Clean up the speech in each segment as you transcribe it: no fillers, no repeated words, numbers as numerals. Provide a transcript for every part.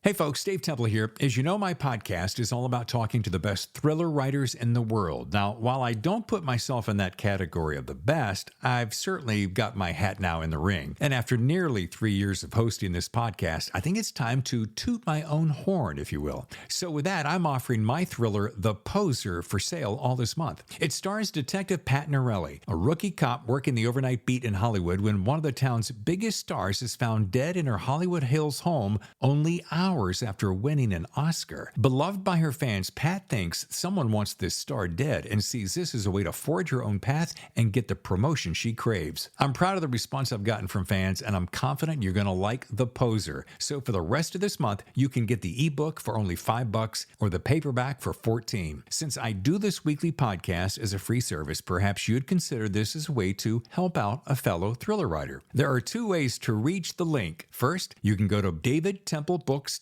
Hey folks, Dave Temple here. As you know, my podcast is all about talking to the best thriller writers in the world. Now, while I don't put myself in that category of the best, I've certainly got my hat now in the ring. And after nearly 3 years of hosting this podcast, I think it's time to toot my own horn, if you will. So with that, I'm offering my thriller, The Poser, for sale all this month. It stars Detective Pat Norelli, a rookie cop working the overnight beat in Hollywood when one of the town's biggest stars is found dead in her Hollywood Hills home only hours after winning an Oscar. Beloved by her fans, Pat thinks someone wants this star dead and sees this as a way to forge her own path and get the promotion she craves. I'm proud of the response I've gotten from fans, and I'm confident you're going to like The Poser. So for the rest of this month, you can get the ebook for only $5 or the paperback for $14. Since I do this weekly podcast as a free service, perhaps you'd consider this as a way to help out a fellow thriller writer. There are two ways to reach the link. First, you can go to davidtemplebooks.com,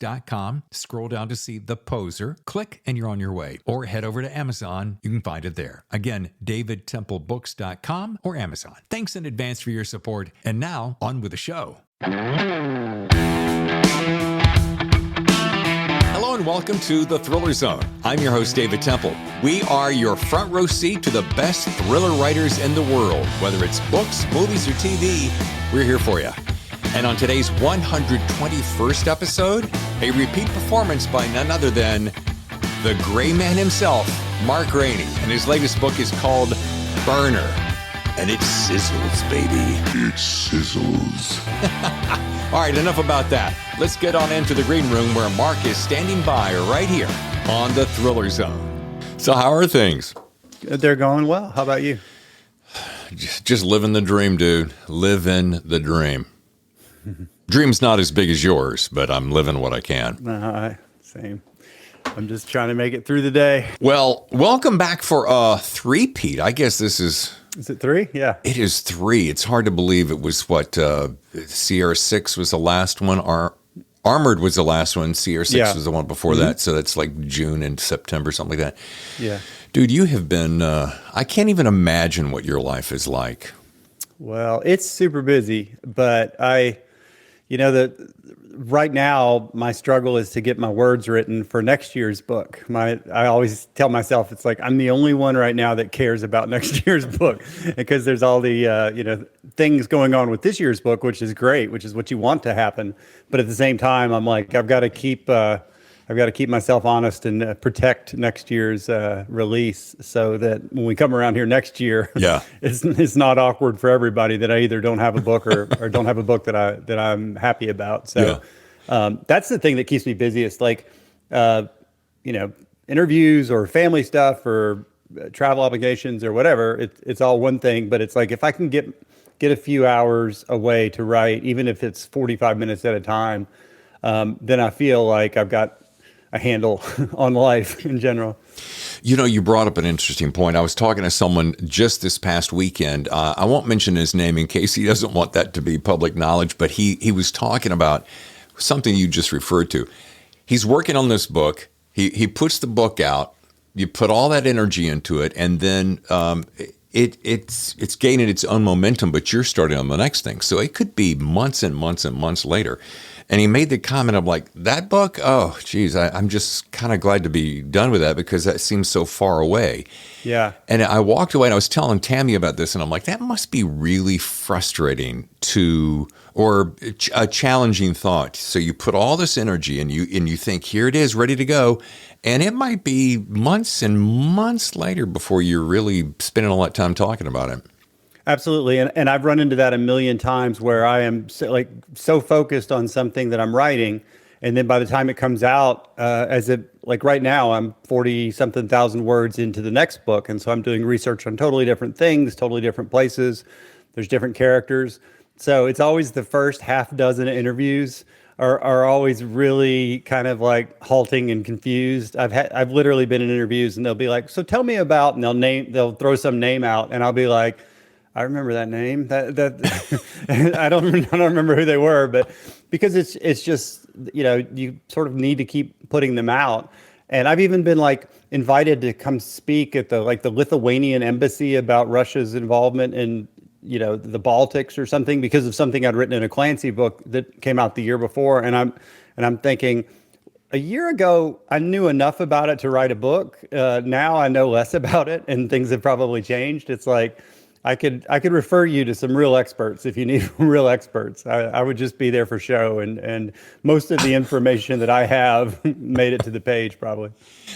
scroll down to see The Poser, click, and you're on your way. Or head over to Amazon. You can find it there. Again, davidtemplebooks.com or Amazon. Thanks in advance for your support. And now, on with the show. Hello and welcome to The Thriller Zone. I'm your host, David Temple. We are your front row seat to the best thriller writers in the world. Whether it's books, movies, or TV, we're here for you. And on today's 121st episode, a repeat performance by none other than the Gray Man himself, Mark Greaney. And his latest book is called Burner. And it sizzles, baby. It sizzles. All right, enough about that. Let's get on into the green room where Mark is standing by right here on the Thriller Zone. So how are things? They're going well. How about you? Just living the dream, dude. Living the dream. Dream's not as big as yours, but I'm living what I can. Same. I'm just trying to make it through the day. Well, welcome back for a three-peat. I guess this is... Is it 3? Yeah. It is 3. It's hard to believe it was what, Sierra 6 was the last one. Armored was the last one. Sierra 6 was the one before that. So that's like June and September, something like that. Yeah. Dude, you have been... I can't even imagine what your life is like. Well, it's super busy, but right now my struggle is to get my words written for next year's book. I always tell myself it's like I'm the only one right now that cares about next year's book because there's all the things going on with this year's book, which is great, which is what you want to happen. But at the same time, I'm like I've got to keep myself honest and protect next year's release so that when we come around here next year, it's not awkward for everybody that I either don't have a book or don't have a book that I'm happy about. So that's the thing that keeps me busiest, like interviews or family stuff or travel obligations or whatever. It's all one thing, but it's like if I can get a few hours away to write, even if it's 45 minutes at a time, then I feel like I've got a handle on life in general. You know, you brought up an interesting point. I was talking to someone just this past weekend. I won't mention his name in case he doesn't want that to be public knowledge, but he was talking about something you just referred to. He's working on this book. He puts the book out. You put all that energy into it, and then it's gaining its own momentum, but you're starting on the next thing. So it could be months and months and months later. And he made the comment of like, that book? Oh, geez, I'm just kind of glad to be done with that because that seems so far away. Yeah. And I walked away and I was telling Tammy about this and I'm like, that must be really frustrating or a challenging thought. So you put all this energy and you think, here it is, ready to go. And it might be months and months later before you're really spending all that time talking about it. Absolutely. And I've run into that a million times where I am so focused on something that I'm writing. And then by the time it comes out, like right now, I'm 40 something thousand words into the next book. And so I'm doing research on totally different things, totally different places. There's different characters. So it's always the first half dozen interviews are always really kind of like halting and confused. I've literally been in interviews and they'll be like, so tell me about, and they'll throw some name out and I'll be like, I remember that name. I don't remember who they were, but because it's just, you sort of need to keep putting them out. And I've even been like invited to come speak at the Lithuanian embassy about Russia's involvement in, the Baltics or something because of something I'd written in a Clancy book that came out the year before. And I'm thinking, A year ago, I knew enough about it to write a book. Now I know less about it, and things have probably changed. It's like I could refer you to some real experts if you need real experts. I would just be there for show, and most of the information that I have made it to the page probably.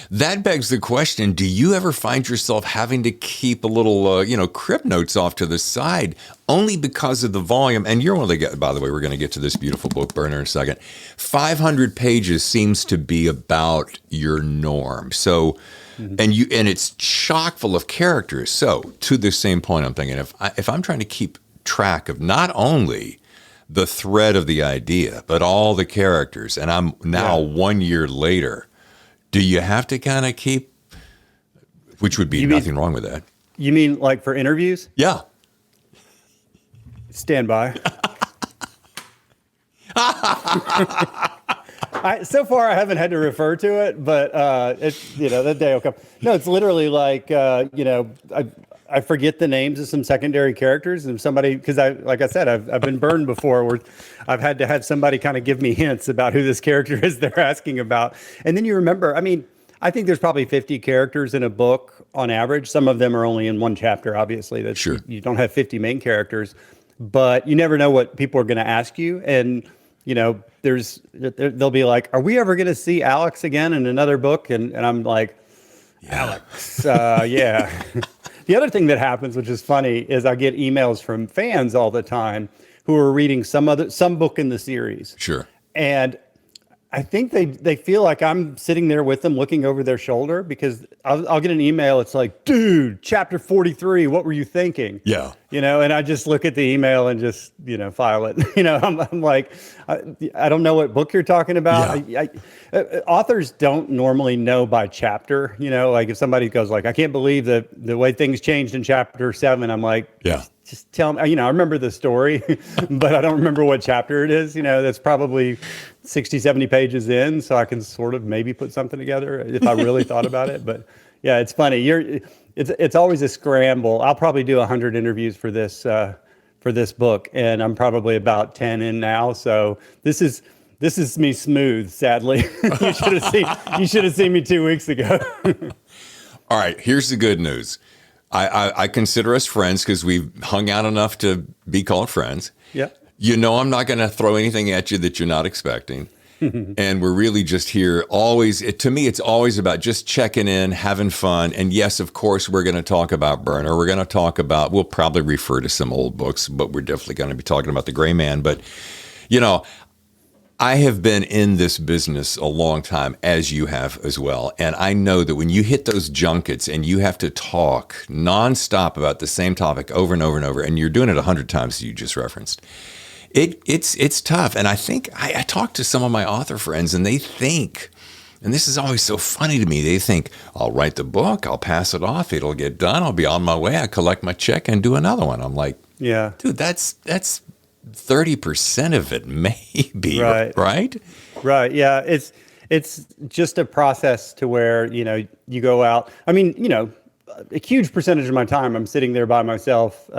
That begs the question, do you ever find yourself having to keep a little, crib notes off to the side only because of the volume? And you're only, by the way, we're going to get to this beautiful book burner in a second. 500 pages seems to be about your norm. So, and it's chock full of characters. So to the same point, I'm thinking if I'm trying to keep track of not only the thread of the idea, but all the characters, and I'm now 1 year later, do you have to kind of keep, which would be nothing wrong with that. You mean like for interviews? Yeah. Stand by. So far, I haven't had to refer to it, but it's that day will come. No, it's literally like I forget the names of some secondary characters, and somebody, because like I said, I've been burned before where I've had to have somebody kind of give me hints about who this character is they're asking about, and then you remember. I mean, I think there's probably 50 characters in a book on average. Some of them are only in one chapter. Obviously, that's sure. You don't have 50 main characters, but you never know what people are going to ask you, and they'll be like, "Are we ever going to see Alex again in another book?" And I'm like, "Alex, yeah." The other thing that happens, which is funny, is I get emails from fans all the time who are reading some book in the series. Sure. And I think they feel like I'm sitting there with them looking over their shoulder, because I'll get an email. It's like, dude, chapter 43, what were you thinking? Yeah. And I just look at the email and just, file it. I'm like, I don't know what book you're talking about. Yeah. Authors don't normally know by chapter, like if somebody goes like, I can't believe the way things changed in chapter 7. I'm like, yeah. Just tell me, I remember the story, but I don't remember what chapter it is. That's probably 60, 70 pages in. So I can sort of maybe put something together if I really thought about it. But yeah, it's funny. It's always a scramble. I'll probably do 100 interviews for this book, and I'm probably about 10 in now. So this is me smooth, sadly. You should have seen me 2 weeks ago. All right, here's the good news. I consider us friends because we've hung out enough to be called friends. Yeah. I'm not going to throw anything at you that you're not expecting. And we're really just here to me, it's always about just checking in, having fun. And yes, of course, we're going to talk about Burner. We're going to we'll probably refer to some old books, but we're definitely going to be talking about The Gray Man. But, I have been in this business a long time, as you have as well. And I know that when you hit those junkets and you have to talk nonstop about the same topic over and over and over, and you're doing it 100 times, as you just referenced, it's tough. And I think I talk to some of my author friends, and they think, and this is always so funny to me, they think, I'll write the book, I'll pass it off, it'll get done, I'll be on my way, I collect my check and do another one. I'm like, yeah, dude, that's 30% of it, maybe, right? Right. Yeah. It's just a process to where, you go out. I mean, a huge percentage of my time, I'm sitting there by myself,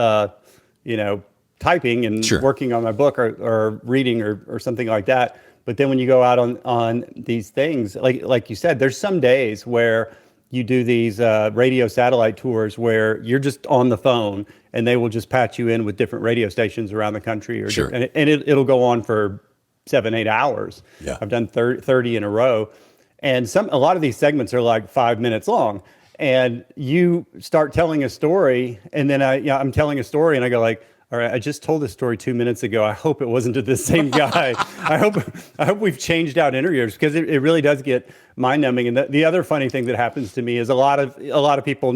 typing and sure. working on my book or reading or something like that. But then when you go out on these things, like you said, there's some days where you do these radio satellite tours where you're just on the phone and they will just patch you in with different radio stations around the country. Sure. And it'll go on for 7-8 hours. Yeah. I've done 30 in a row. And a lot of these segments are like 5 minutes long. And you start telling a story, and then I'm telling a story, and I go like, all right, I just told this story 2 minutes ago. I hope it wasn't to the same guy. I hope we've changed out interviewers, because it really does get mind-numbing. And the other funny thing that happens to me is a lot of people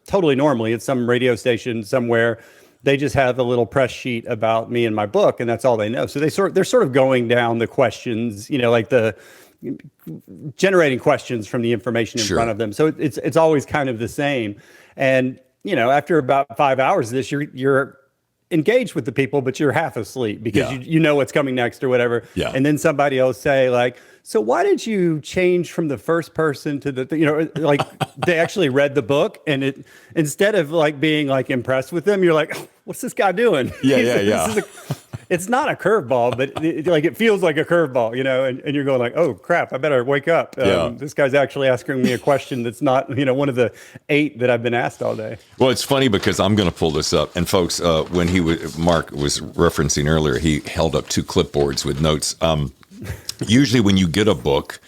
totally normally at some radio station somewhere, they just have a little press sheet about me and my book, and that's all they know. So they're sort of going down the questions, like the generating questions from the information in sure. front of them. So it's always kind of the same. And after about 5 hours of this, you're engaged with the people, but you're half asleep because you know what's coming next or whatever. Yeah. And then somebody else say like, so why did you change from the first person to like they actually read the book, and instead of like being like impressed with them, you're like, oh, what's this guy doing? Yeah. it's not a curveball, but it feels like a curveball, and you're going like, oh crap, I better wake up. This guy's actually asking me a question that's not, one of the 8 that I've been asked all day. Well, it's funny because I'm going to pull this up. And folks, when Mark was referencing earlier, he held up 2 clipboards with notes. Usually when you get a book,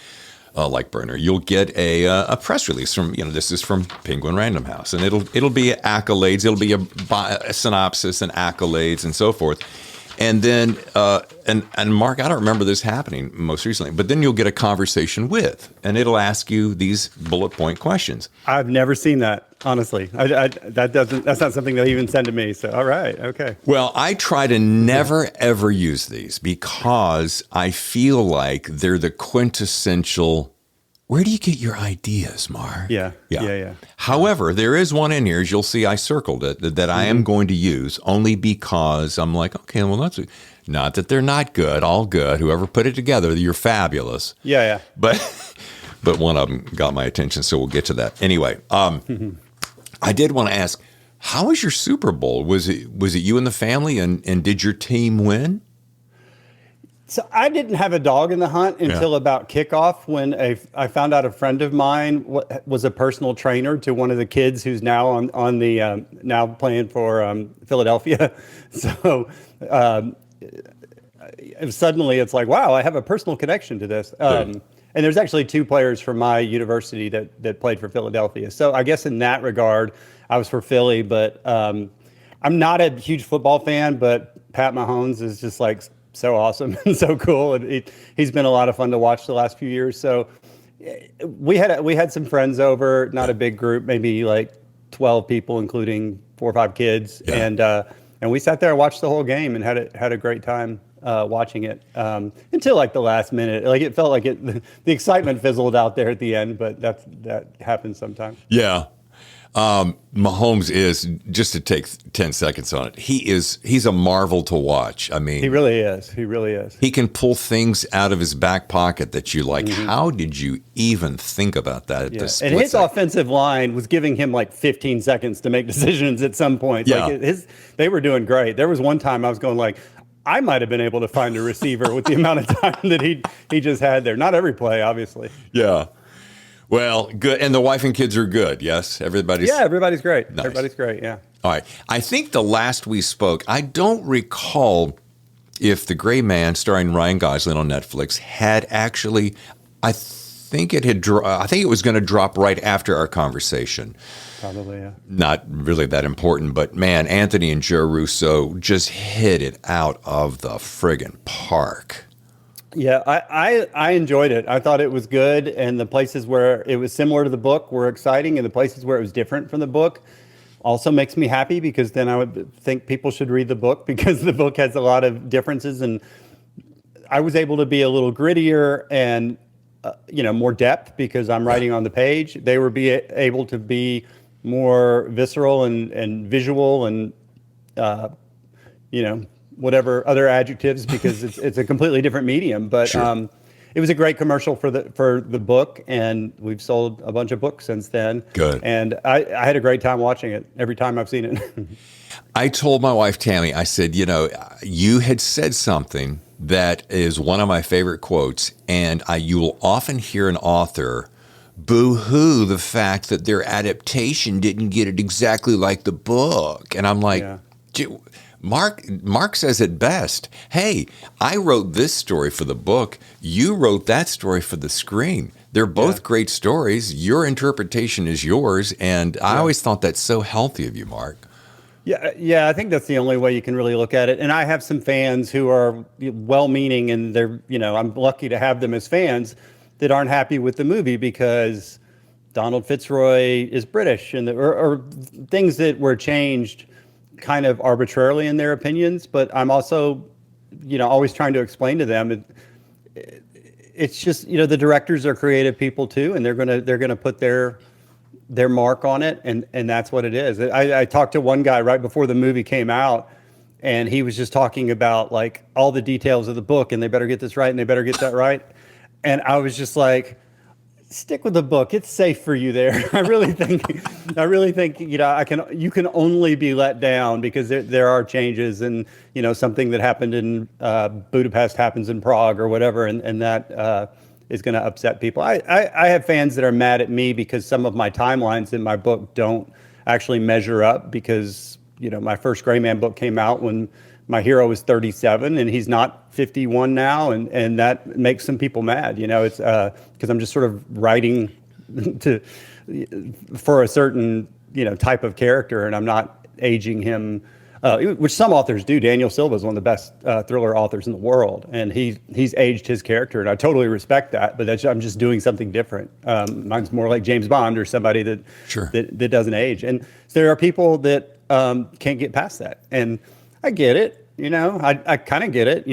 like Burner, you'll get a press release from, this is from Penguin Random House, and it'll be accolades, it'll be a synopsis and accolades and so forth. And then, and Mark, I don't remember this happening most recently, but then you'll get a conversation with, and it'll ask you these bullet point questions. I've never seen that, honestly. That's not something they even send to me. So, all right, okay. Well, I try to never, ever use these because I feel like they're the quintessential, where do you get your ideas, Mark? Yeah. However, there is one in here, as you'll see, I circled it, that I am going to use only because I'm like, okay, well, that's not that they're not good, all good. Whoever put it together, you're fabulous. Yeah. But one of them got my attention, so we'll get to that. Anyway, I did want to ask, how was your Super Bowl? Was it you and the family, and did your team win? So I didn't have a dog in the hunt until about kickoff, when I found out a friend of mine was a personal trainer to one of the kids who's now on the now playing for Philadelphia. So suddenly it's like, wow, I have a personal connection to this. And there's actually 2 players from my university that played for Philadelphia. So I guess in that regard, I was for Philly, but I'm not a huge football fan, but Pat Mahomes is just like so awesome and so cool, and he's been a lot of fun to watch the last few years. So we had some friends over, not a big group, maybe like 12 people, including 4 or 5 kids, and we sat there and watched the whole game and had a great time watching it until like the last minute. Like it felt like the excitement fizzled out there at the end, but that happens sometimes. Yeah. Mahomes is, just to take 10 seconds on it, he's a marvel to watch. I mean, he really is. He can pull things out of his back pocket that you like, how did you even think about that at this And his offensive line was giving him like 15 seconds to make decisions at some point. Yeah. Like they were doing great. There was one time I was going like, I might have been able to find a receiver with the amount of time that he just had there. Not every play, obviously. Yeah. Well, good. And the wife and kids are good, yes? Everybody's great. Nice. Everybody's great, yeah. All right. I think the last we spoke, I don't recall if The Gray Man, starring Ryan Gosling on Netflix, had actually, I think it was going to drop right after our conversation. Probably, yeah. Not really that important, but man, Anthony and Joe Russo just hit it out of the friggin' park. Yeah, I enjoyed it. I thought it was good, and the places where it was similar to the book were exciting, and the places where it was different from the book also makes me happy, because then I would think people should read the book, because the book has a lot of differences, and I was able to be a little grittier and more depth because I'm writing on the page. They were able to be more visceral and visual and whatever other adjectives, because it's a completely different medium. But Sure. It was a great commercial for the book, and we've sold a bunch of books since then. Good. And I had a great time watching it every time I've seen it. I told my wife, Tammy, I said, you had said something that is one of my favorite quotes, and you will often hear an author boo-hoo the fact that their adaptation didn't get it exactly like the book. And I'm like, Mark says it best. Hey, I wrote this story for the book. You wrote that story for the screen. They're both great stories. Your interpretation is yours. And I always thought that's so healthy of you, Mark. Yeah, I think that's the only way you can really look at it. And I have some fans who are well-meaning, and they're, I'm lucky to have them as fans that aren't happy with the movie because Donald Fitzroy is British, and or things that were changed kind of arbitrarily in their opinions. But I'm also, always trying to explain to them it's just, the directors are creative people too, and they're gonna put their mark on it, and that's what it is. I talked to one guy right before the movie came out, and he was just talking about like all the details of the book, and they better get this right and they better get that right. And I was just like, stick with the book. It's safe for you there. I really think, you can only be let down because there are changes, and something that happened in Budapest happens in Prague or whatever, and that is going to upset people. I have fans that are mad at me because some of my timelines in my book don't actually measure up, because my first Gray Man book came out when my hero was 37 and he's not 51 now, and that makes some people mad. It's because I'm just sort of writing for a certain type of character, and I'm not aging him, which some authors do. Daniel Silva is one of the best thriller authors in the world, and he's aged his character, and I totally respect that. But I'm just doing something different. Mine's more like James Bond or somebody that that doesn't age, and so there are people that can't get past that, and I get it. I kind of get it,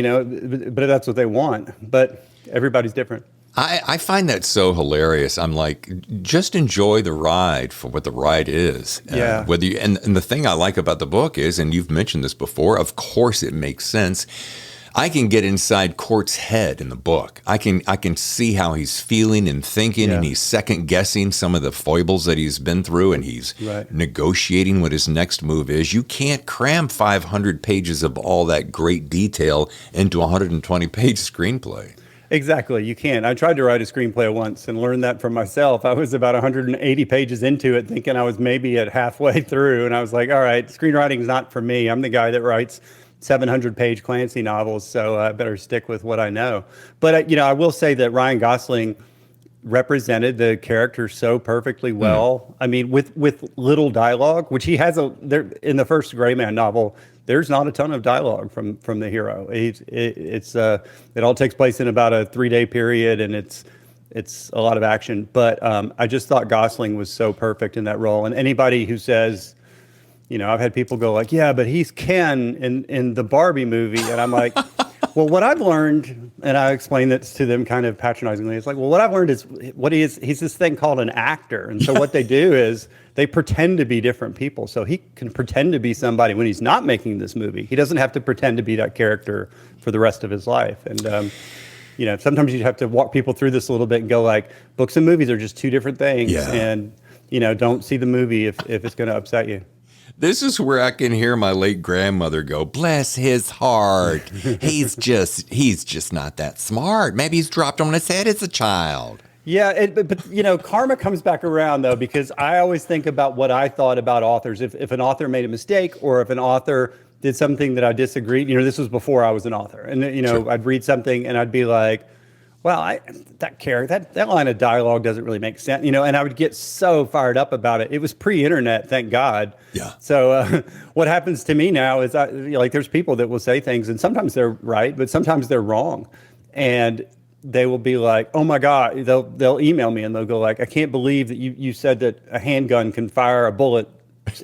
but that's what they want. But everybody's different. I find that so hilarious. I'm like, just enjoy the ride for what the ride is. Yeah. And the thing I like about the book is, and you've mentioned this before, of course it makes sense. I can get inside Court's head in the book. I can see how he's feeling and thinking, and he's second guessing some of the foibles that he's been through, and he's negotiating what his next move is. You can't cram 500 pages of all that great detail into a 120-page screenplay. Exactly. You can't. I tried to write a screenplay once and learned that from myself. I was about 180 pages into it, thinking I was maybe at halfway through, and I was like, all right, screenwriting's not for me. I'm the guy that writes 700-page Clancy novels, so I better stick with what I know. But I will say that Ryan Gosling represented the character so perfectly well. I mean, with little dialogue, which he has in the first Gray Man novel. There's not a ton of dialogue from the hero. It all takes place in about a 3-day period, and it's a lot of action. But I just thought Gosling was so perfect in that role. And anybody who says, I've had people go like, yeah, but he's Ken in the Barbie movie. And I'm like, well, what I've learned, and I explained this to them kind of patronizingly, it's like, well, what I've learned is he's this thing called an actor. And so what they do is they pretend to be different people. So he can pretend to be somebody when he's not making this movie. He doesn't have to pretend to be that character for the rest of his life. And, sometimes you have to walk people through this a little bit and go like, books and movies are just two different things. Yeah. And, don't see the movie if it's going to upset you. This is where I can hear my late grandmother go, bless his heart. He's just not that smart. Maybe he's dropped on his head as a child. Yeah, but karma comes back around, though, because I always think about what I thought about authors. If an author made a mistake, or if an author did something that I disagreed, this was before I was an author. And, Sure. I'd read something and I'd be like, well, that line of dialogue doesn't really make sense, and I would get so fired up about it. It was pre-internet, thank God. Yeah. So what happens to me now is there's people that will say things, and sometimes they're right, but sometimes they're wrong, and they will be like, oh my God, they'll email me and they'll go like, I can't believe that you said that a handgun can fire a bullet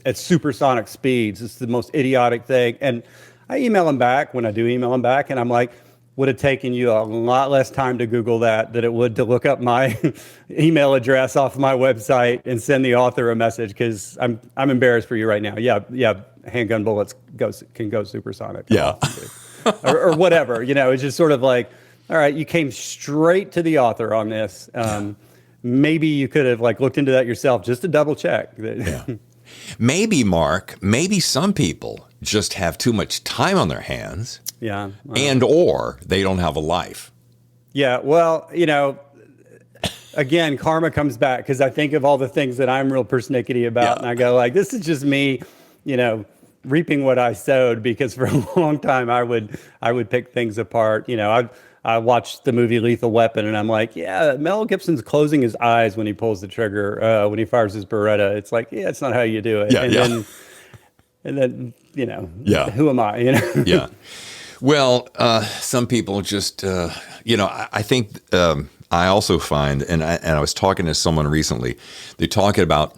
at supersonic speeds. It's the most idiotic thing. And I email them back when I do email them back, and I'm like, would have taken you a lot less time to Google that than it would to look up my email address off my website and send the author a message, because I'm embarrassed for you right now. Yeah, handgun bullets can go supersonic. Yeah. or whatever. It's just sort of like, all right, you came straight to the author on this. Maybe you could have looked into that yourself just to double check. Yeah. Maybe, Mark, some people just have too much time on their hands. Yeah. And or they don't have a life. Yeah. Well, again, karma comes back, because I think of all the things that I'm real persnickety about. And I go like, this is just me, reaping what I sowed, because for a long time I would pick things apart. I watched the movie Lethal Weapon, and I'm like, yeah, Mel Gibson's closing his eyes when he pulls the trigger, when he fires his Beretta. It's like, yeah, it's not how you do it. And then, who am I? Yeah. Well, some people just, I think I also find, and I was talking to someone recently, they're talking about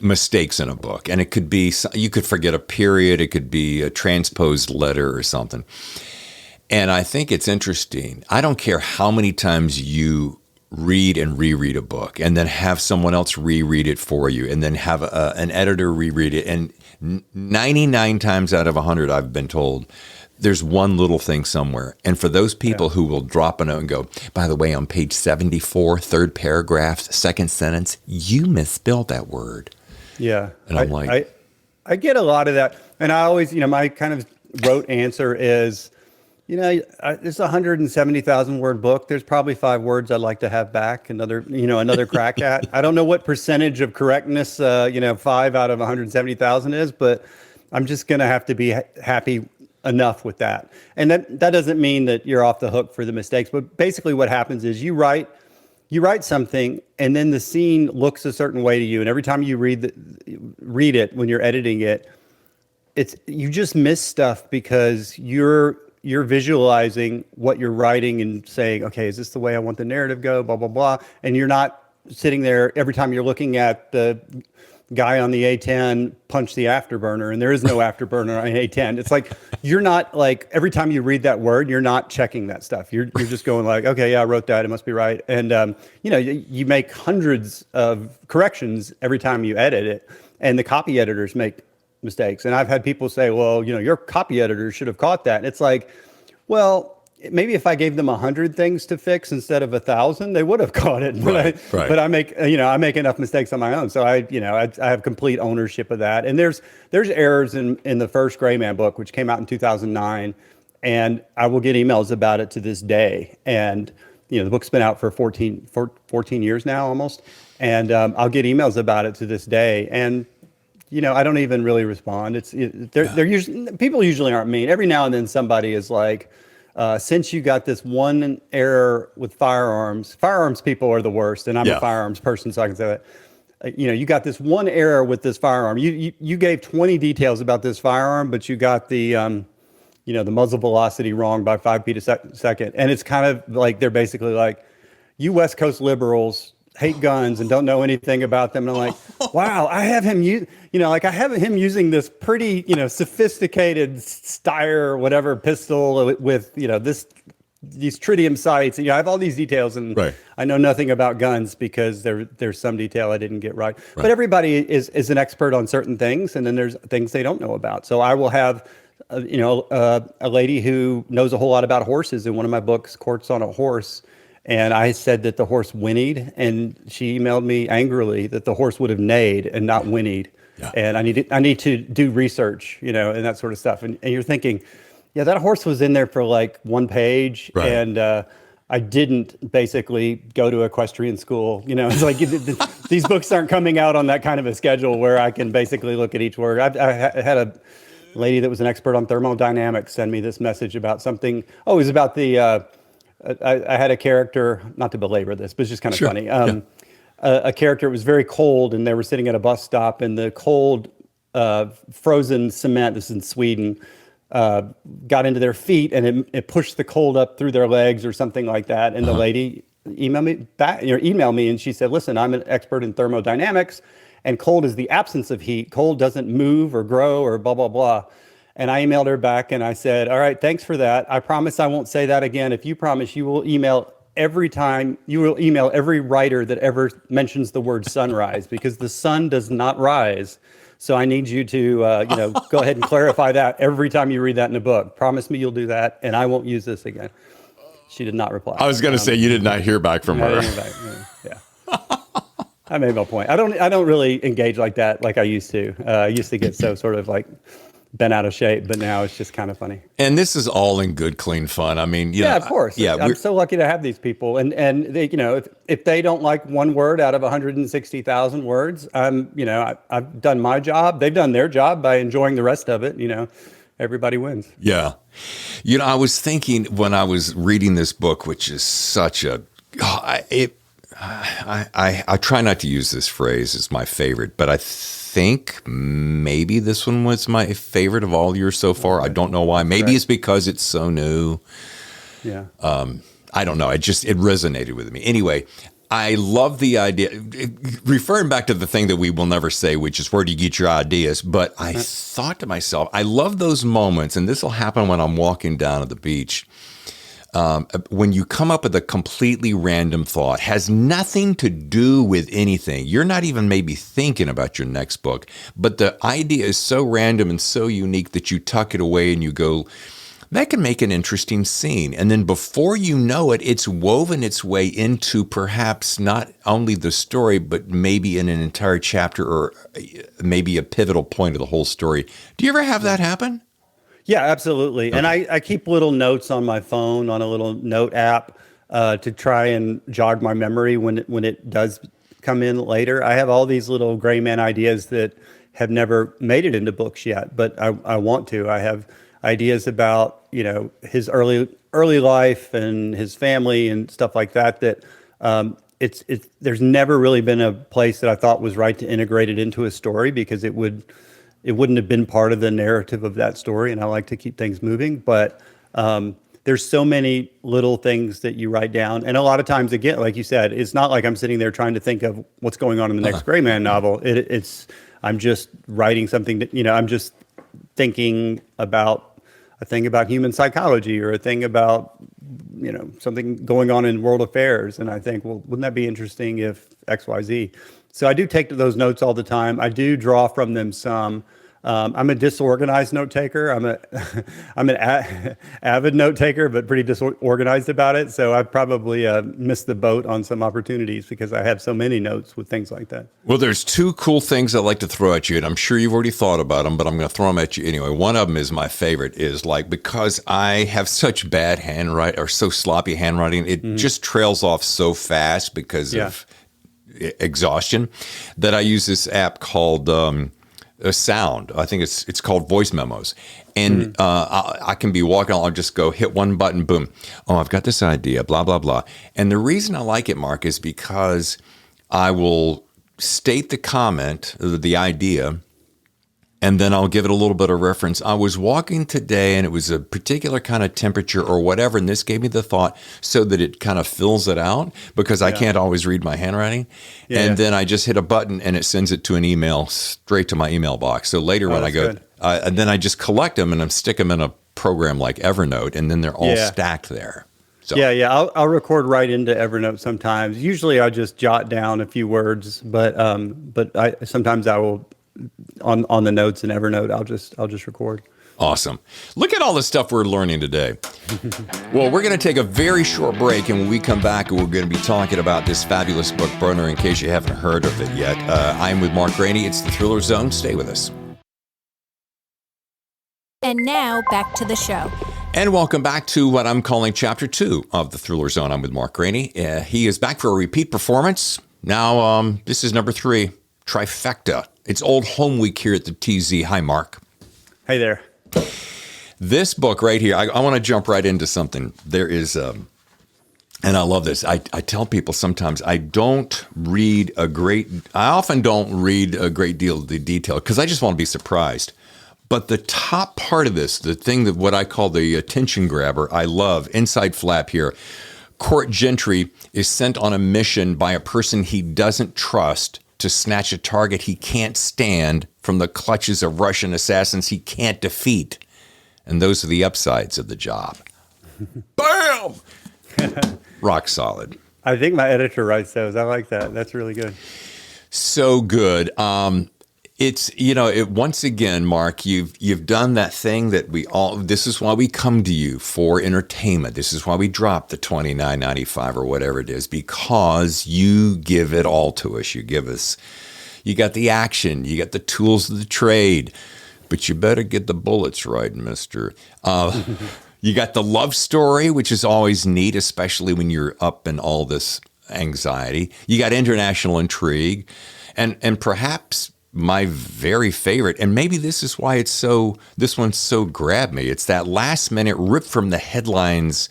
mistakes in a book, and it could be, you could forget a period, it could be a transposed letter or something. And I think it's interesting. I don't care how many times you read and reread a book, and then have someone else reread it for you, and then have an editor reread it. And 99 times out of 100, I've been told, there's one little thing somewhere. And for those people who will drop a note and go, by the way, on page 74, third paragraph, second sentence, you misspelled that word. Yeah. And I'm like, I get a lot of that. And I always, my kind of rote answer is, it's a 170,000 word book. There's probably 5 words I'd like to have back, another crack at. I don't know what percentage of correctness, 5 out of 170,000 is, but I'm just going to have to be happy enough with that. And that doesn't mean that you're off the hook for the mistakes, but basically what happens is you write something and then the scene looks a certain way to you. And every time you read it when you're editing it, you just miss stuff because you're visualizing what you're writing and saying, okay, is this the way I want the narrative to go, blah, blah, blah. And you're not sitting there every time you're looking at the guy on the A10 punch the afterburner, and there is no afterburner on A10. It's like, you're not like, every time you read that word, you're not checking that stuff. You're just going like, okay, yeah, I wrote that. It must be right. And, you make hundreds of corrections every time you edit it, and the copy editors make mistakes. And I've had people say, well, your copy editor should have caught that. And it's like, well, maybe if I gave them 100 things to fix instead of 1,000, they would have caught it. But Right. I make enough mistakes on my own. So I have complete ownership of that. And there's errors in the first Gray Man book, which came out in 2009. And I will get emails about it to this day. And, the book's been out for 14 years now almost. And I'll get emails about it to this day. And, I don't even really respond. They're usually, people usually aren't mean. Every now and then somebody is like, since you got this one error with firearms people are the worst, and I'm a firearms person, so I can say that. You got this one error with this firearm. You gave 20 details about this firearm, but you got the the muzzle velocity wrong by 5 feet a second. And it's kind of like they're basically like, you West Coast liberals hate guns and don't know anything about them. And I'm like, wow, I have him using this pretty, sophisticated Steyr whatever pistol with, these tritium sights. And I have all these details, and I know nothing about guns because there's some detail I didn't get right. But everybody is an expert on certain things, and then there's things they don't know about. So I will have, a lady who knows a whole lot about horses in one of my books, Courts on a Horse. And I said that the horse whinnied, and she emailed me angrily that the horse would have neighed and not whinnied. Yeah. And I need to do research, and that sort of stuff. And you're thinking, yeah, that horse was in there for like one page, and I didn't basically go to equestrian school. It's like these books aren't coming out on that kind of a schedule where I can basically look at each word. I had a lady that was an expert on thermodynamics send me this message about something. Oh, it was about the I had a character, not to belabor this, but it's just kind of funny. A character, it was very cold, and they were sitting at a bus stop, and the cold frozen cement, this is in Sweden, got into their feet, and it pushed the cold up through their legs or something like that. And the lady emailed me, and she said, listen, I'm an expert in thermodynamics, and cold is the absence of heat. Cold doesn't move or grow or blah, blah, blah. And I emailed her back and I said, all right, thanks for that. I promise I won't say that again. If you promise you will email every writer that ever mentions the word sunrise, because the sun does not rise. So I need you to, go ahead and clarify that every time you read that in a book. Promise me you'll do that, and I won't use this again. She did not reply. I was going to say you did not hear back from her. Yeah. I made my point. I don't really engage like that like I used to. I used to get so sort of like bent out of shape, but now it's just kind of funny. And this is all in good, clean fun. I mean, of course. I'm so lucky to have these people. And they, if they don't like one word out of 160,000 words, I've done my job. They've done their job by enjoying the rest of it. Everybody wins. Yeah. I was thinking when I was reading this book, which is such a, I try not to use this phrase as my favorite, but I think maybe this one was my favorite of all yours so far. I don't know why. Maybe it's because it's so new. Yeah. I don't know. It resonated with me. Anyway, I love the idea, referring back to the thing that we will never say, which is where do you get your ideas? But I thought to myself, I love those moments, and this will happen when I'm walking down at the beach. When you come up with a completely random thought, has nothing to do with anything. You're not even maybe thinking about your next book, but the idea is so random and so unique that you tuck it away and you go, That can make an interesting scene. And then before you know it, it's woven its way into perhaps not only the story, but maybe in an entire chapter or maybe a pivotal point of the whole story. Do you ever have that happen? Yeah, absolutely. Okay. And I keep little notes on my phone on a little note app to try and jog my memory when it does come in later. I have all these little gray man ideas that have never made it into books yet, but I want to. I have ideas about, his early life and his family and stuff like that it's there's never really been a place that I thought was right to integrate it into a story because it wouldn't have been part of the narrative of that story. And I like to keep things moving, but there's so many little things that you write down. And a lot of times, again, like you said, it's not like I'm sitting there trying to think of what's going on in the next Gray Man novel. I'm just writing something that, I'm just thinking about a thing about human psychology or a thing about, something going on in world affairs. And I think, well, wouldn't that be interesting if X, Y, Z? So I do take those notes all the time. I do draw from them some. I'm a disorganized note taker. I'm an avid note taker, but pretty disorganized about it. So I probably missed the boat on some opportunities because I have so many notes with things like that. Well, there's two cool things I'd like to throw at you, and I'm sure you've already thought about them, but I'm going to throw them at you anyway. One of them is my favorite, is like, because I have such bad handwriting or so sloppy handwriting, it just trails off so fast because of exhaustion that I use this app called a Sound. I think it's called Voice Memos. And I can be walking, I'll just go hit one button, boom. Oh, I've got this idea, blah, blah, blah. And the reason I like it, Mark, is because I will state the comment, the idea, and then I'll give it a little bit of reference. I was walking today and it was a particular kind of temperature or whatever, and this gave me the thought so that it kind of fills it out because I can't always read my handwriting. And then I just hit a button and it sends it to an email straight to my email box. So later when I go, and then I just collect them and I stick them in a program like Evernote, and then they're all stacked there. So. Yeah. I'll record right into Evernote sometimes. Usually I'll just jot down a few words, but sometimes I will on the notes in Evernote. I'll just record. Awesome. Look at all the stuff we're learning today. Well, we're going to take a very short break, and when we come back, we're going to be talking about this fabulous book, Burner, in case you haven't heard of it yet. I'm with Mark Greaney. It's the Thriller Zone. Stay with us. And now, back to the show. And welcome back to what I'm calling Chapter 2 of the Thriller Zone. I'm with Mark Greaney. He is back for a repeat performance. Now, this is number 3, Trifecta. It's Old Home Week here at the TZ. Hi, Mark. Hey there. This book right here, I want to jump right into something. There is, and I love this. I tell people sometimes I often don't read a great deal of the detail because I just want to be surprised. But the top part of this, the thing that what I call the attention grabber, I love, inside flap here. Court Gentry is sent on a mission by a person he doesn't trust to snatch a target he can't stand from the clutches of Russian assassins he can't defeat. And those are the upsides of the job. Bam! Rock solid. I think my editor writes those. I like that. That's really good. So good. It's, once again, Mark, you've done that thing that this is why we come to you for entertainment. This is why we drop the $29.95 or whatever it is, because you give it all to us. You got the action, you got the tools of the trade, but you better get the bullets right, mister. You got the love story, which is always neat, especially when you're up in all this anxiety. You got international intrigue, and perhaps my very favorite, and maybe this is why this one so grabbed me. It's that last minute rip from the headlines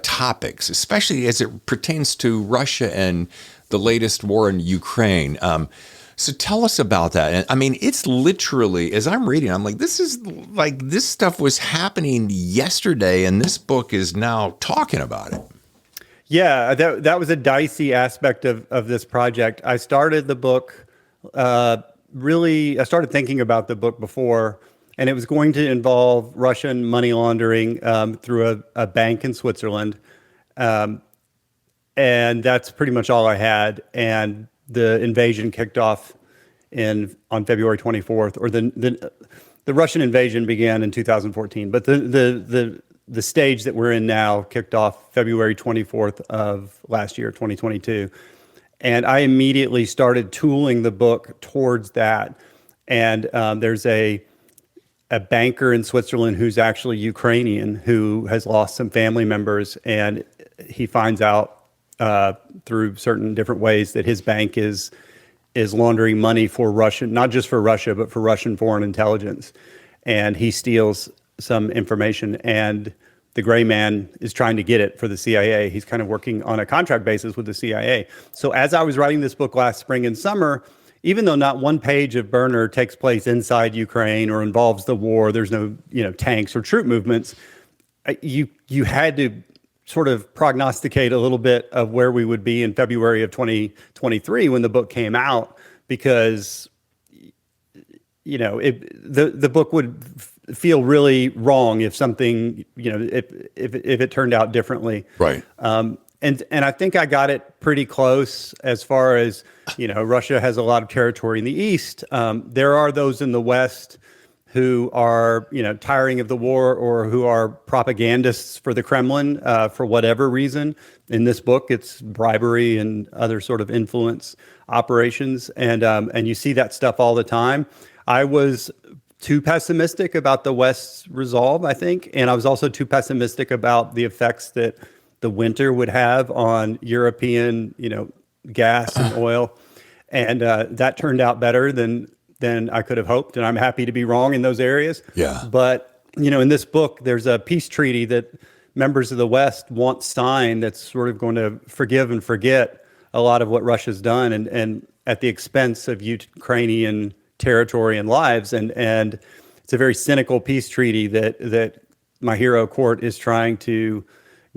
topics, especially as it pertains to Russia and the latest war in Ukraine. So tell us about that. And I mean, it's literally, as I'm reading, I'm like, this stuff was happening yesterday, and this book is now talking about it. Yeah, that was a dicey aspect of this project. I started the book. I started thinking about the book before, and it was going to involve Russian money laundering through a bank in Switzerland. And that's pretty much all I had. And the invasion kicked off on February 24th, or the the Russian invasion began in 2014, but the stage that we're in now kicked off February 24th of last year, 2022. And I immediately started tooling the book towards that. And there's a banker in Switzerland who's actually Ukrainian who has lost some family members, and he finds out through certain different ways that his bank is laundering money for Russian, not just for Russia, but for Russian foreign intelligence. And he steals some information, and the gray man is trying to get it for the CIA. He's kind of working on a contract basis with the CIA. So as I was writing this book last spring and summer, even though not one page of Burner takes place inside Ukraine or involves the war, there's no, tanks or troop movements, you had to sort of prognosticate a little bit of where we would be in February of 2023 when the book came out, because the book would feel really wrong if something, if it turned out differently. Right. And I think I got it pretty close as far as, Russia has a lot of territory in the East. There are those in the West who are, tiring of the war or who are propagandists for the Kremlin for whatever reason. In this book, it's bribery and other sort of influence operations. And you see that stuff all the time. I was too pessimistic about the West's resolve, I think. And I was also too pessimistic about the effects that the winter would have on European, gas and oil. And that turned out better than I could have hoped. And I'm happy to be wrong in those areas. Yeah. But, in this book, there's a peace treaty that members of the West want signed that's sort of going to forgive and forget a lot of what Russia's done, and at the expense of Ukrainian territory and lives. And it's a very cynical peace treaty that my hero court is trying to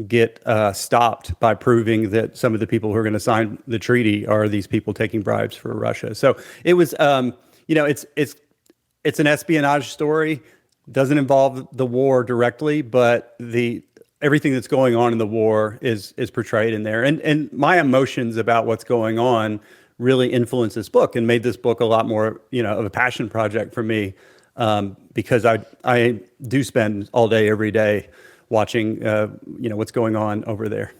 get stopped by proving that some of the people who are going to sign the treaty are these people taking bribes for Russia. So it was, it's an espionage story. Doesn't involve the war directly, but everything that's going on in the war is portrayed in there. And my emotions about what's going on really influenced this book and made this book a lot more, of a passion project for me, because I do spend all day, every day watching, what's going on over there.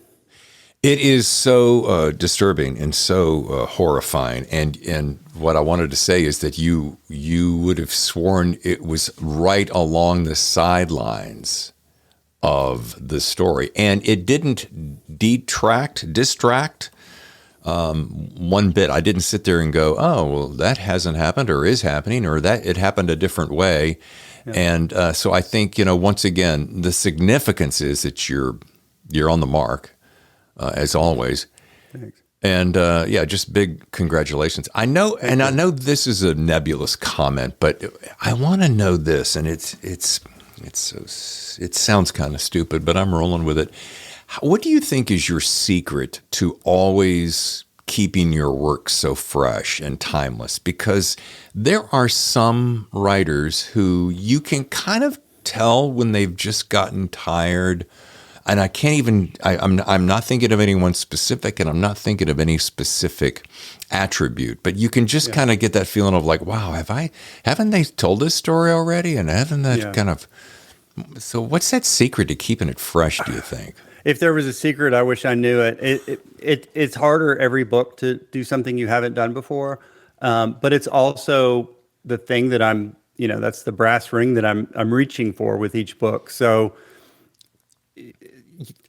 It is so disturbing and so horrifying. And what I wanted to say is that you would have sworn it was right along the sidelines of the story. And it didn't distract one bit. I didn't sit there and go, oh, well, that hasn't happened or is happening, or that it happened a different way. Yeah. And so I think, once again, the significance is that you're on the mark, as always. Thanks. And just big congratulations. I know this is a nebulous comment, but I want to know this, and it sounds kind of stupid, but I'm rolling with it. What do you think is your secret to always keeping your work so fresh and timeless? Because there are some writers who you can kind of tell when they've just gotten tired. And I can't even, I'm not thinking of anyone specific, and I'm not thinking of any specific attribute, but you can just kind of get that feeling of like, wow, haven't they told this story already? And haven't that kind of, so what's that secret to keeping it fresh, do you think? If there was a secret, I wish I knew it. It's harder every book to do something you haven't done before. But it's also the thing that that's the brass ring that I'm reaching for with each book. So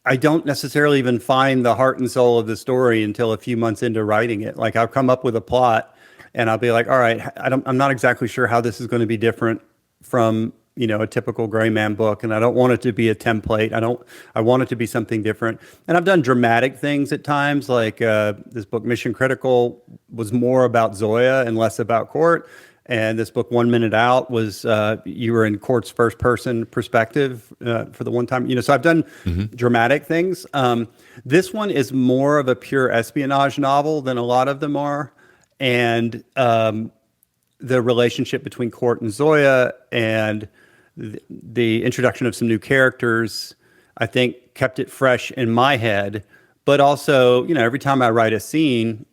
I don't necessarily even find the heart and soul of the story until a few months into writing it. Like, I'll come up with a plot and I'll be like, all right, I'm not exactly sure how this is going to be different from, a typical Gray Man book. And I don't want it to be a template. I want it to be something different. And I've done dramatic things at times, like this book, Mission Critical, was more about Zoya and less about Court. And this book, 1 Minute Out, was you were in Court's first person perspective for the one time. So I've done dramatic things. This one is more of a pure espionage novel than a lot of them are. And the relationship between Court and Zoya and the introduction of some new characters, I think, kept it fresh in my head. But also, every time I write a scene,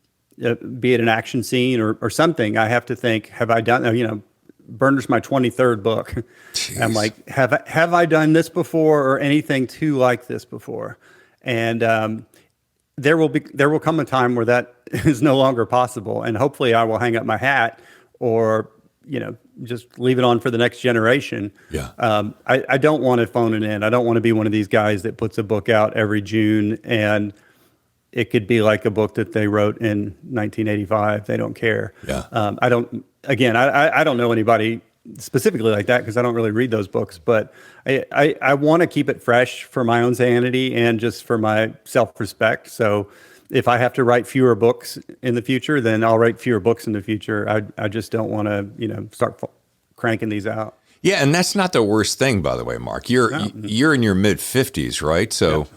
be it an action scene or something, I have to think, have I done, Burner's my 23rd book. I'm like, have I done this before or anything too like this before? And there will come a time where that is no longer possible, and hopefully I will hang up my hat or just leave it on for the next generation. Yeah. I don't want to phone it in. I don't want to be one of these guys that puts a book out every June and it could be like a book that they wrote in 1985. They don't care. Yeah. I don't know anybody specifically like that because I don't really read those books, but I want to keep it fresh for my own sanity and just for my self-respect. So if I have to write fewer books in the future, then I'll write fewer books in the future. I just don't want to, start cranking these out. Yeah, and that's not the worst thing, by the way, Mark. You're in your mid-50s, right? So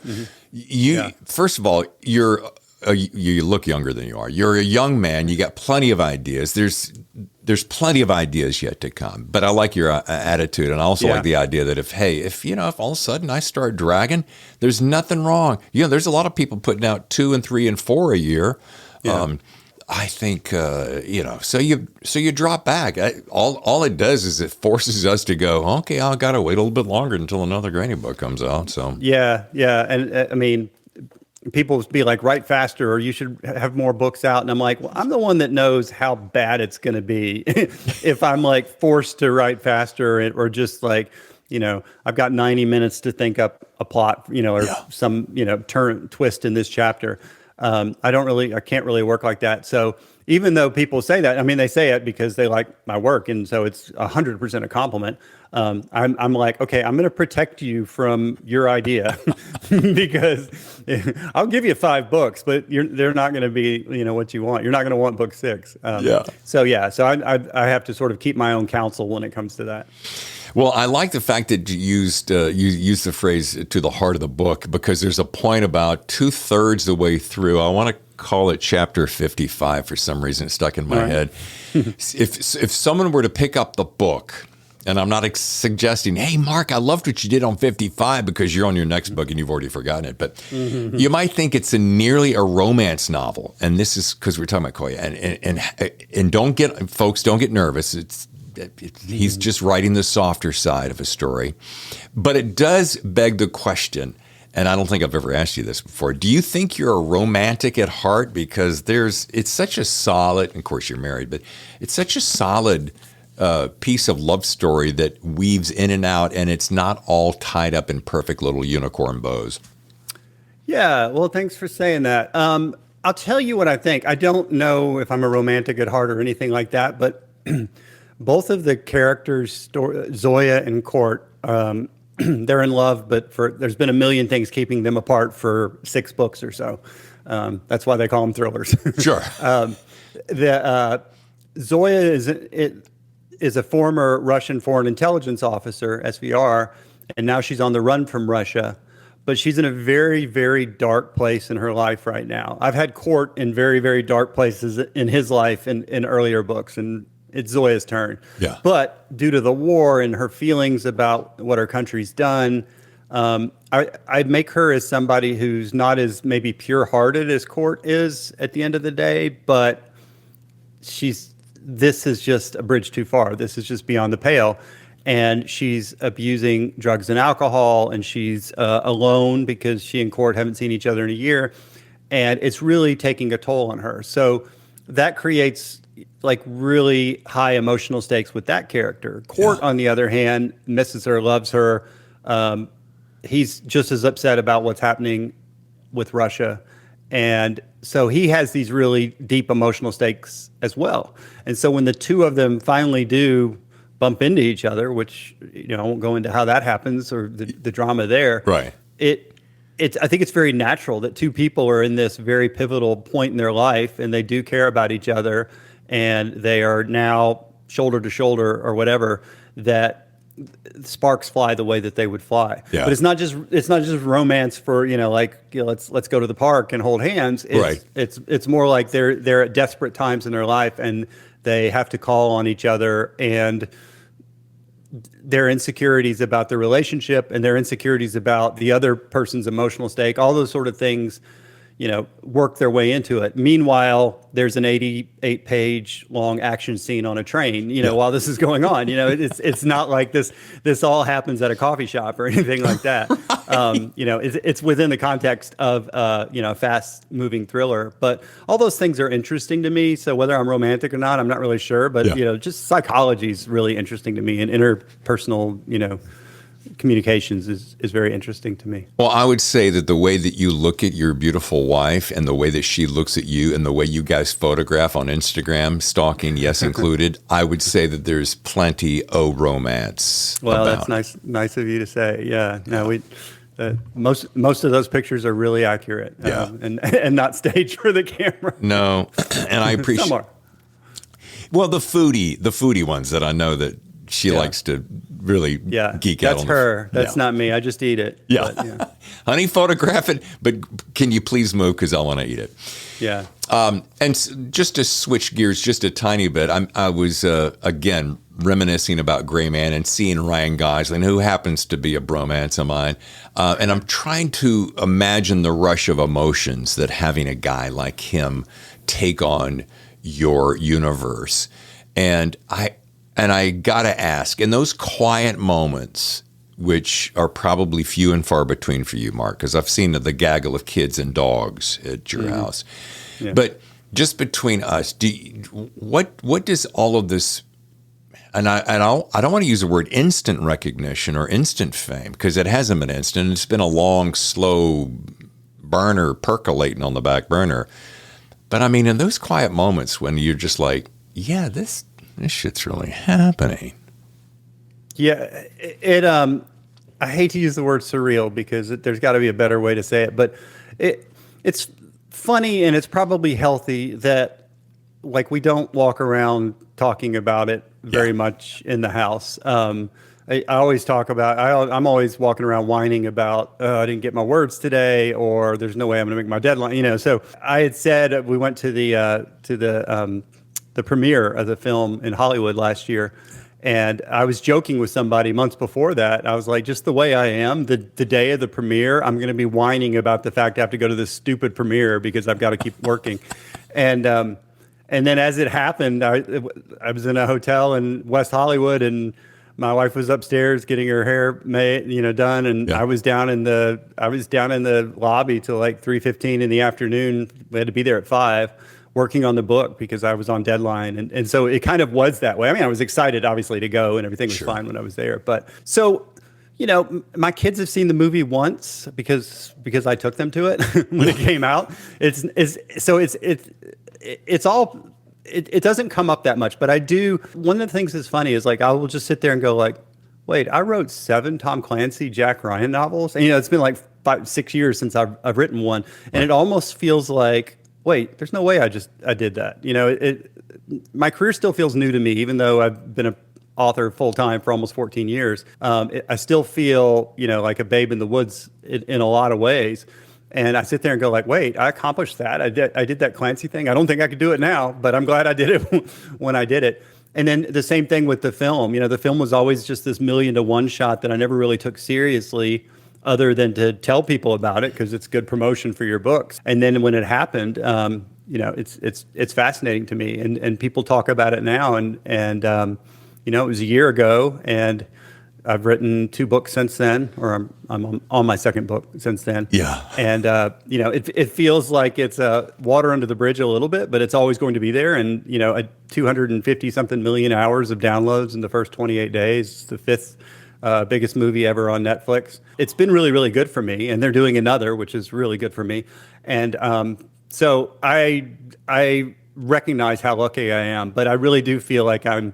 first of all, you look younger than you are. You're a young man. You got plenty of ideas. There's plenty of ideas yet to come. But I like your attitude, and I also like the idea that if all of a sudden I start dragging, there's nothing wrong. There's a lot of people putting out 2 and 3 and 4 a year. Yeah. I think so you drop back. All it does is it forces us to go, okay, I've got to wait a little bit longer until another Greaney book comes out. So yeah, and I mean, people be like, write faster, or you should have more books out. And I'm like, well, I'm the one that knows how bad it's going to be if I'm like forced to write faster, or just like, I've got 90 minutes to think up a plot, or some, twist in this chapter. I can't really work like that. So even though people say that, I mean, they say it because they like my work, and so it's 100% a compliment. I'm like, okay, I'm going to protect you from your idea because I'll give you 5 books, but they're not going to be, what you want. You're not going to want book 6. So I have to sort of keep my own counsel when it comes to that. Well, I like the fact that you used the phrase "to the heart of the book," because there's a point about 2/3 the way through. I want to call it chapter 55 for some reason. It's stuck in my head. If someone were to pick up the book, and I'm not suggesting, hey, Mark, I loved what you did on 55 because you're on your next book and you've already forgotten it, but you might think it's nearly a romance novel, and this is because we're talking about Koya. And don't get nervous. He's just writing the softer side of a story. But it does beg the question, and I don't think I've ever asked you this before, do you think you're a romantic at heart? Because it's such a solid, and of course you're married, but it's such a solid piece of love story that weaves in and out, and it's not all tied up in perfect little unicorn bows. Yeah, well, thanks for saying that. I'll tell you what I think. I don't know if I'm a romantic at heart or anything like that, but both of the characters, Zoya and Court, they're in love, but there's been a million things keeping them apart for 6 books or so. That's why they call them thrillers. Sure. Zoya is a former Russian foreign intelligence officer, SVR, and now she's on the run from Russia. But she's in a very, very dark place in her life right now. I've had Court in very, very dark places in his life in earlier books, and it's Zoya's turn. Yeah. But due to the war and her feelings about what her country's done, I'd make her as somebody who's not as maybe pure-hearted as Court is at the end of the day, but this is just a bridge too far. This is just beyond the pale. And she's abusing drugs and alcohol, and she's alone because she and Court haven't seen each other in a year. And it's really taking a toll on her. So that creates like really high emotional stakes with that character. Court, on the other hand, misses her, loves her. He's just as upset about what's happening with Russia. And so he has these really deep emotional stakes as well. And so when the two of them finally do bump into each other, which, I won't go into how that happens or the drama there. Right. I think it's very natural that two people are in this very pivotal point in their life, and they do care about each other, and they are now shoulder to shoulder or whatever, that sparks fly the way that they would fly. Yeah. But it's not just romance for, let's go to the park and hold hands. It's more like they're at desperate times in their life, and they have to call on each other, and their insecurities about the relationship and their insecurities about the other person's emotional stake, all those sort of things, work their way into it. Meanwhile, there's an 88-page long action scene on a train, while this is going on. It's not like this all happens at a coffee shop or anything like that. It's within the context of, a fast-moving thriller. But all those things are interesting to me. So whether I'm romantic or not, I'm not really sure. But, just psychology is really interesting to me, and interpersonal, communications is very interesting to me. Well, I would say that the way that you look at your beautiful wife and the way that she looks at you and the way you guys photograph on Instagram, stalking, yes, included, I would say that there's plenty of romance. Well, that's nice of you to say. Yeah. No, most of those pictures are really accurate. And not staged for the camera. No, and I appreciate. Some are. Well, the foodie ones that I know that she likes to really geek out on. That's her. That's not me. I just eat it. Yeah. But, Honey, photograph it, but can you please move because I want to eat it. Yeah. Just to switch gears just a tiny bit, I was, again, reminiscing about Gray Man and seeing Ryan Gosling, who happens to be a bromance of mine. And I'm trying to imagine the rush of emotions that having a guy like him take on your universe. And I gotta ask, in those quiet moments, which are probably few and far between for you, Mark, because I've seen the gaggle of kids and dogs at your house. Yeah. But just between us, what does all of this? And I don't want to use the word instant recognition or instant fame, because it hasn't been instant. It's been a long, slow burner percolating on the back burner. But I mean, in those quiet moments when you're just like, yeah, this shit's really happening. Yeah, I hate to use the word surreal because there's got to be a better way to say it, but it's funny, and it's probably healthy that we don't walk around talking about it very much in the house. I always talk about, I'm always walking around whining about, I didn't get my words today, or there's no way I'm going to make my deadline. So I had said, we went to the premiere of the film in Hollywood last year. And I was joking with somebody months before that. I was like, just the way I am, the day of the premiere, I'm going to be whining about the fact I have to go to this stupid premiere because I've got to keep working. And then as it happened, I was in a hotel in West Hollywood, and my wife was upstairs getting her hair made, done, and I was down in the lobby till 3:15 in the afternoon. We had to be there at 5. Working on the book because I was on deadline. And so it kind of was that way. I mean, I was excited, obviously, to go, and everything was fine when I was there. But so, my kids have seen the movie once because I took them to it when it came out. It doesn't come up that much, but I do. One of the things that's funny is I will just sit there and go wait, I wrote 7 Tom Clancy, Jack Ryan novels. And, it's been 5-6 years since I've written one. And it almost feels like, wait, there's no way I did that. My career still feels new to me, even though I've been an author full time for almost 14 years. I still feel, like a babe in the woods in a lot of ways. And I sit there and go wait, I accomplished that. I did that Clancy thing. I don't think I could do it now, but I'm glad I did it when I did it. And then the same thing with the film. The film was always just this 1,000,000-to-1 shot that I never really took seriously, other than to tell people about it because it's good promotion for your books. And then when it happened, it's fascinating to me, and people talk about it now. And it was a year ago, and I've written 2 books since then, or I'm on my 2nd book since then. Yeah. And it feels like it's water under the bridge a little bit, but it's always going to be there. And 250 something million hours of downloads in the first 28 days. It's the 5th biggest movie ever on Netflix. It's been really, really good for me, and they're doing another, which is really good for me. And so I recognize how lucky I am, but I really do feel like I'm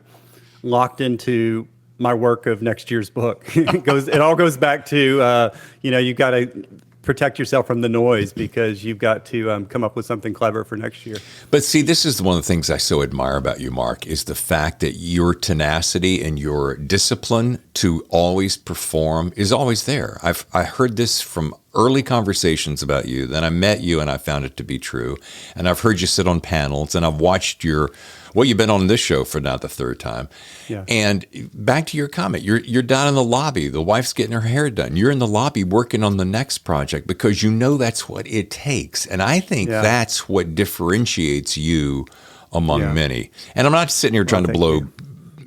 locked into my work of next year's book. It all goes back to you've got to protect yourself from the noise because you've got to come up with something clever for next year. But see, this is one of the things I so admire about you, Mark, is the fact that your tenacity and your discipline to always perform is always there. I heard this from early conversations about you. Then I met you and I found it to be true. And I've heard you sit on panels and I've watched you've been on this show for now the third time. Yeah. And back to your comment, you're down in the lobby. The wife's getting her hair done. You're in the lobby working on the next project because you know that's what it takes. And I think that's what differentiates you among many. And I'm not sitting here trying to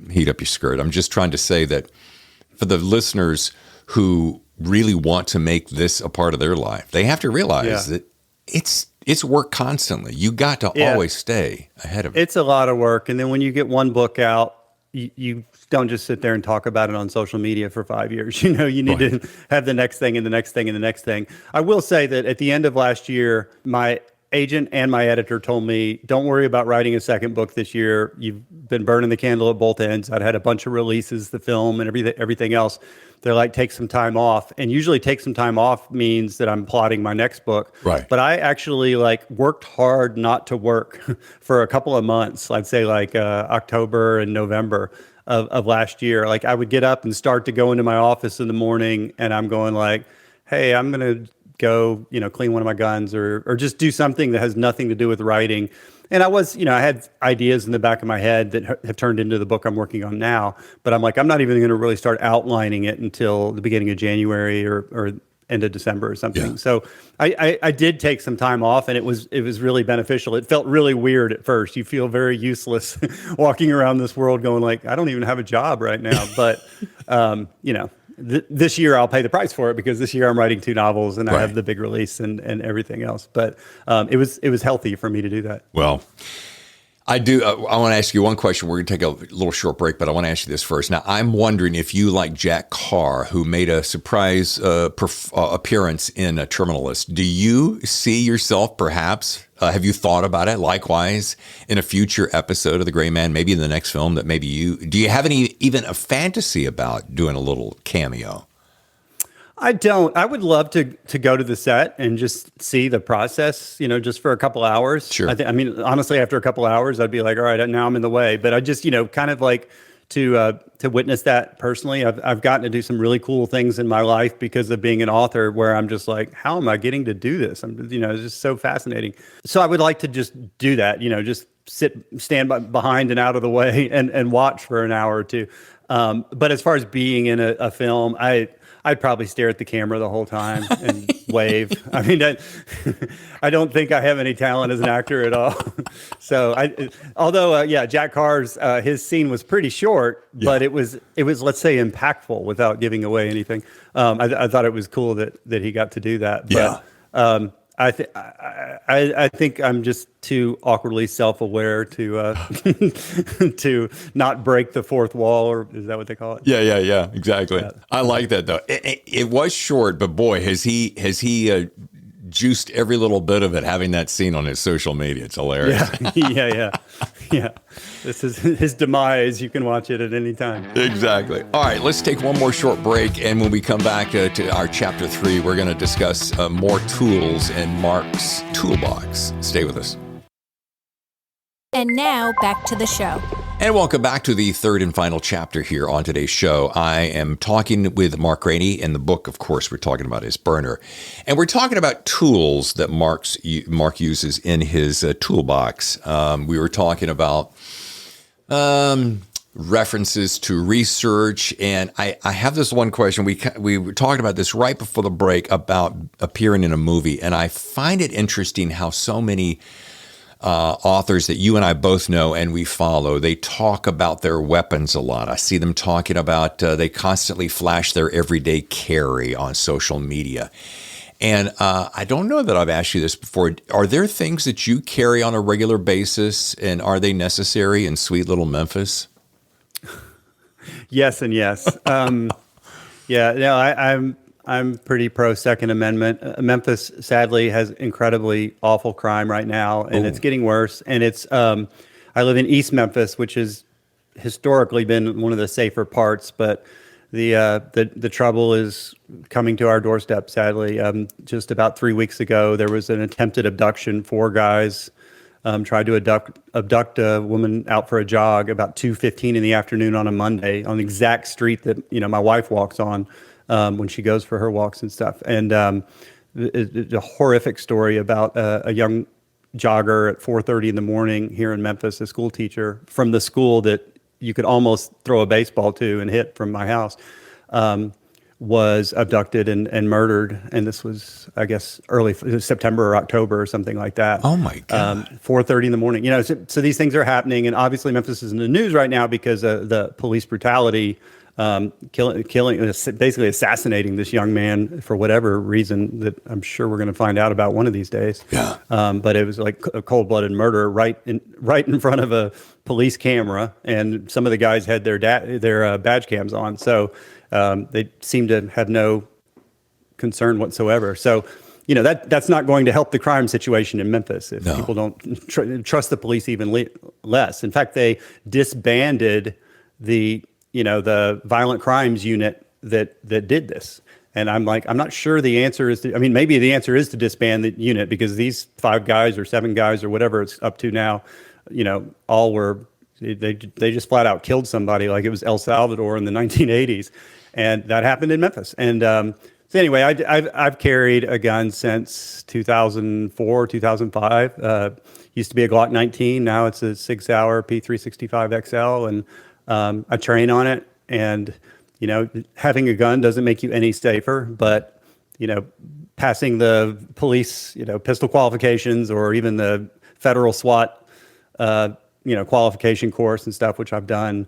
heat up your skirt. I'm just trying to say that for the listeners who really want to make this a part of their life, they have to realize that it's work constantly. You got to always stay ahead of it. It's a lot of work. And then when you get one book out, you don't just sit there and talk about it on social media for 5 years. You need to have the next thing and the next thing and the next thing. I will say that at the end of last year, my agent and my editor told me, don't worry about writing a second book this year. You've been burning the candle at both ends. I'd had a bunch of releases, the film and everything else. They're like, take some time off. And usually take some time off means that I'm plotting my next book. Right. But I actually worked hard not to work for a couple of months. I'd say October and November of last year. I would get up and start to go into my office in the morning and I'm going hey, I'm going to go, clean one of my guns or just do something that has nothing to do with writing. And I had ideas in the back of my head that have turned into the book I'm working on now. But I'm I'm not even going to really start outlining it until the beginning of January or end of December or something. Yeah. So I did take some time off and it was really beneficial. It felt really weird at first. You feel very useless walking around this world going I don't even have a job right now. But, this year I'll pay the price for it because this year I'm writing 2 novels and I have the big release and everything else. But it was healthy for me to do that. Well, I do. I want to ask you one question. We're going to take a little short break, but I want to ask you this first. Now, I'm wondering if you, like Jack Carr, who made a surprise appearance in Terminal List, do you see yourself perhaps, have you thought about it likewise in a future episode of The Gray Man, maybe in the next film that maybe do you have even a fantasy about doing a little cameo? I don't. I would love to go to the set and just see the process, just for a couple hours. Sure. Honestly, after a couple hours, I'd be all right, now I'm in the way. But I just, kind of to witness that personally. I've gotten to do some really cool things in my life because of being an author where I'm just how am I getting to do this? It's just so fascinating. So I would like to just do that, just stand behind and out of the way and watch for an hour or two. But as far as being in a film, I'd probably stare at the camera the whole time and wave. I don't think I have any talent as an actor at all. So Jack Carr's, his scene was pretty short, but it was, let's say, impactful without giving away anything. I thought it was cool that he got to do that. But, I think I'm just too awkwardly self-aware to to not break the fourth wall, or is that what they call it? Yeah, exactly. I like that though. It was short, but boy, has he juiced every little bit of it, having that scene on his social media. It's hilarious. Yeah. This is his demise. You can watch it at any time. Exactly. All right, let's take one more short break. And when we come back to our chapter 3, we're going to discuss more tools in Mark's toolbox. Stay with us. And now back to the show. And welcome back to the third and final chapter here on today's show. I am talking with Mark Greaney, and the book, of course, we're talking about is Burner. And we're talking about tools that Mark uses in his toolbox. We were talking about references to research, and I have this one question. We were talking about this right before the break about appearing in a movie, and I find it interesting how so many authors that you and I both know and we follow, they talk about their weapons a lot. I see them talking about, they constantly flash their everyday carry on social media. And I don't know that I've asked you this before. Are there things that you carry on a regular basis, and are they necessary in sweet little Memphis? Yes and yes. I'm pretty pro Second Amendment. Memphis, sadly, has incredibly awful crime right now, and it's getting worse. And it's I live in East Memphis, which has historically been one of the safer parts, but the trouble is coming to our doorstep. Sadly, just about 3 weeks ago, there was an attempted abduction. 4 guys tried to abduct a woman out for a jog about 2:15 in the afternoon on a Monday on the exact street that my wife walks on when she goes for her walks and stuff. And a horrific story about a young jogger at 4:30 in the morning here in Memphis, a school teacher from the school that you could almost throw a baseball to and hit from my house, was abducted and murdered. And this was, I guess, early September or October or something like that. Oh my God. 4:30 in the morning. So these things are happening. And obviously Memphis is in the news right now because of the police brutality, killing, basically assassinating this young man for whatever reason that I'm sure we're going to find out about one of these days. Yeah. But it was like a cold-blooded murder right in front of a police camera, and some of the guys had their badge cams on, so they seemed to have no concern whatsoever. So, that's not going to help the crime situation in Memphis if people don't trust the police even less. In fact, they disbanded the violent crimes unit that did this. And I'm not sure the answer is maybe the answer is to disband the unit, because these 5 guys or 7 guys or whatever it's up to now, all were, they just flat out killed somebody like it was El Salvador in the 1980s. And that happened in Memphis. And so anyway, I've carried a gun since 2004, 2005. Used to be a Glock 19. Now it's a 6-hour P365 XL. And I train on it. And, having a gun doesn't make you any safer. But, passing the police, pistol qualifications, or even the federal SWAT, qualification course and stuff, which I've done,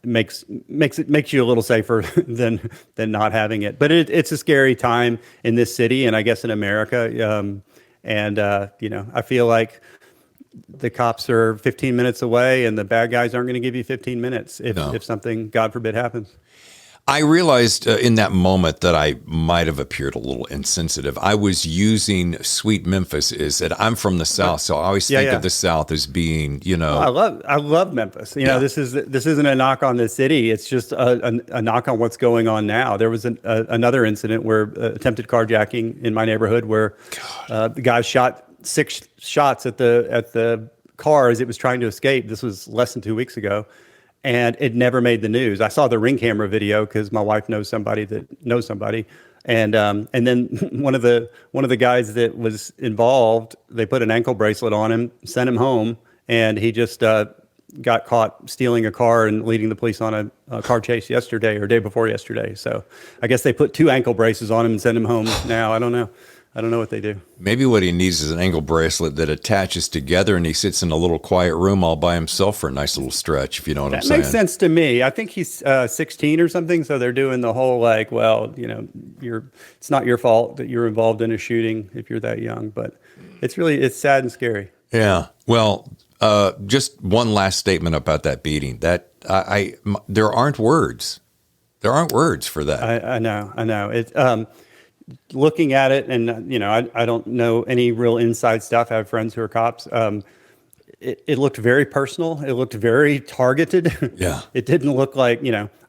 makes you a little safer than not having it. But it's a scary time in this city, and I guess in America. I feel like the cops are 15 minutes away, and the bad guys aren't going to give you 15 minutes if something, God forbid, happens. I realized in that moment that I might have appeared a little insensitive. I was using sweet Memphis is that I'm from the South, so I always think of the South as being, I love Memphis. This isn't a knock on the city. It's just a knock on what's going on now. There was another incident where attempted carjacking in my neighborhood where the guy shot 6 shots at the car as it was trying to escape. This was less than 2 weeks ago. And it never made the news. I saw the Ring camera video because my wife knows somebody that knows somebody, and then one of the guys that was involved, they put an ankle bracelet on him, sent him home, and he just got caught stealing a car and leading the police on a car chase yesterday or day before yesterday. So I guess they put 2 ankle braces on him and sent him home. Now I don't know what they do. Maybe what he needs is an ankle bracelet that attaches together, and he sits in a little quiet room all by himself for a nice little stretch, if you know what I'm saying. That makes sense to me. I think he's 16 or something, so they're doing the whole it's not your fault that you're involved in a shooting if you're that young. But it's sad and scary. Yeah. Well, just one last statement about that beating. That there aren't words. There aren't words for that. I know. It's looking at it, and I don't know any real inside stuff. I have friends who are cops. It looked very personal. It looked very targeted. Yeah. It didn't look like,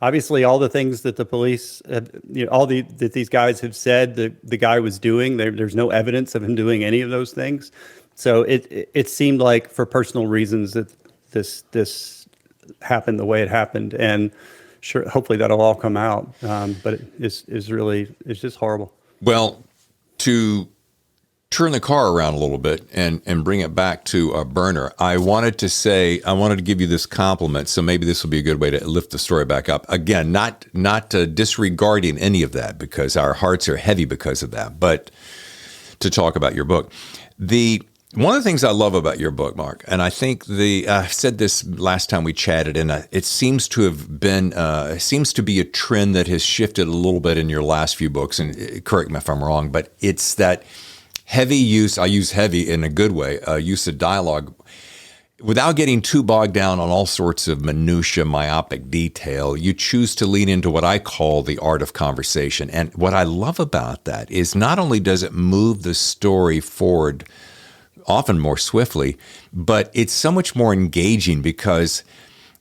obviously all the things that the police, that these guys have said the guy was doing. There's no evidence of him doing any of those things. So it seemed like for personal reasons that this happened the way it happened, and sure, hopefully that'll all come out. But it's just horrible. Well, to turn the car around a little bit and bring it back to a burner, I wanted to give you this compliment, so maybe this will be a good way to lift the story back up. Again, not disregarding any of that, because our hearts are heavy because of that, but to talk about your book. One of the things I love about your book, Mark, and I think I said this last time we chatted, and it seems to be a trend that has shifted a little bit in your last few books, and correct me if I'm wrong, but it's that heavy use, I use heavy in a good way, use of dialogue, without getting too bogged down on all sorts of minutia, myopic detail. You choose to lean into what I call the art of conversation. And what I love about that is not only does it move the story forward often more swiftly, but it's so much more engaging, because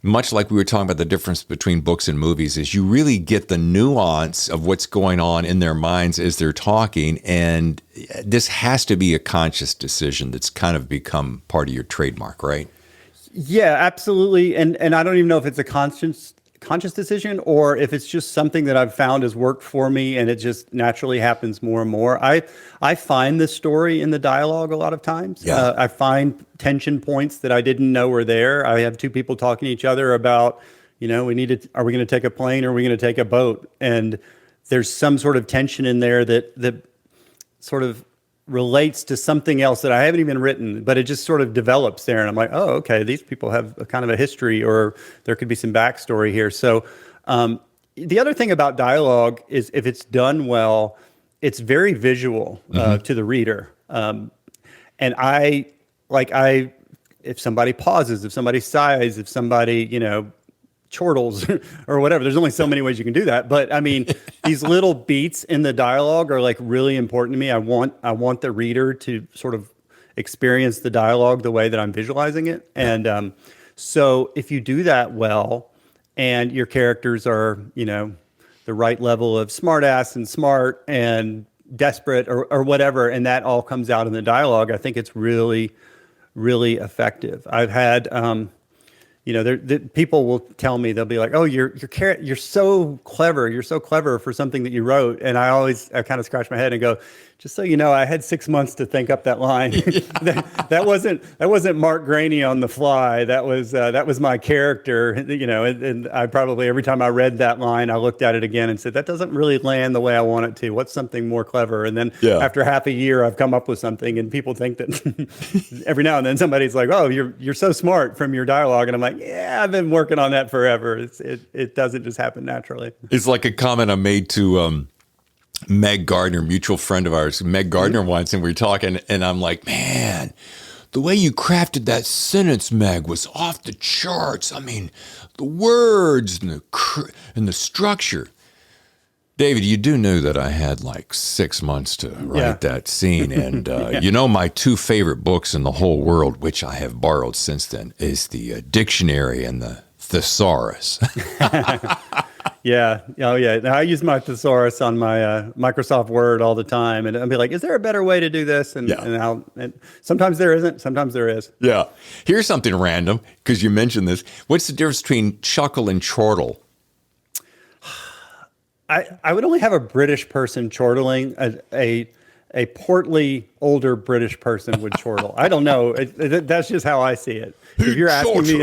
much like we were talking about the difference between books and movies, is you really get the nuance of what's going on in their minds as they're talking. And this has to be a conscious decision that's kind of become part of your trademark, right? Yeah, absolutely. And I don't even know if it's a conscious conscious decision or if it's just something that I've found has worked for me and it just naturally happens more and more. I find the story in the dialogue a lot of times. Yeah. I find tension points that I didn't know were there. I have two people talking to each other about, are we going to take a plane or are we going to take a boat? And there's some sort of tension in there that sort of relates to something else that I haven't even written, but it just sort of develops there. And I'm like, oh, okay, these people have a kind of a history or there could be some backstory here. So the other thing about dialogue is if it's done well, it's very visual to the reader. And if somebody pauses, if somebody sighs, if somebody, chortles or whatever. There's only so many ways you can do that. But I mean, these little beats in the dialogue are like really important to me. I want the reader to sort of experience the dialogue the way that I'm visualizing it. And so if you do that well and your characters are, the right level of smartass and smart and desperate or whatever, and that all comes out in the dialogue, I think it's really, really effective. I've had people will tell me, they'll be like, "Oh, you're so clever. You're so clever for something that you wrote." And I kind of scratch my head and go, "Just so you know, I had 6 months to think up that line. that wasn't Mark Greaney on the fly. That was my character. And I probably every time I read that line, I looked at it again and said, that doesn't really land the way I want it to. What's something more clever? And then after half a year, I've come up with something, and people think that every now and then somebody's like, "Oh, you're so smart from your dialogue," and I'm like, "Yeah, I've been working on that forever. It doesn't just happen naturally." It's like a comment I made to Meg Gardner, mutual friend of ours, Meg Gardner once, and we were talking, and I'm like, "Man, the way you crafted that sentence, Meg, was off the charts. I mean, the words and the structure." David, you do know that I had like 6 months to write that scene. And my two favorite books in the whole world, which I have borrowed since then, is the dictionary and the thesaurus. Yeah. Oh, yeah. Now, I use my thesaurus on my Microsoft Word all the time, and I'll be like, "Is there a better way to do this?" And sometimes there isn't. Sometimes there is. Yeah. Here's something random, because you mentioned this. What's the difference between chuckle and chortle? I would only have a British person chortling. A portly, older British person would chortle. I don't know. That's just how I see it. If you're asking me,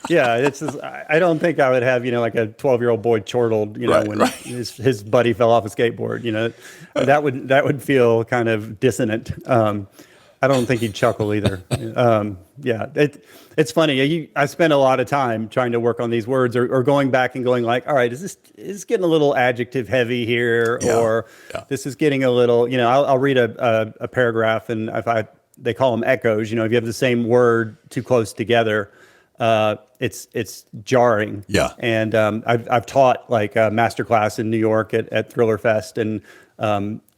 it's just, I don't think I would have, like a 12-year-old boy chortled, when his buddy fell off a skateboard. That would feel kind of dissonant. I don't think he'd chuckle either. It's funny. I spend a lot of time trying to work on these words or going back and going like, all right, is this getting a little adjective heavy here? Or this is getting a little, I'll read a paragraph, and they call them echoes. If you have the same word too close together, it's jarring. Yeah. And I've taught like a masterclass in New York at Thriller Fest, and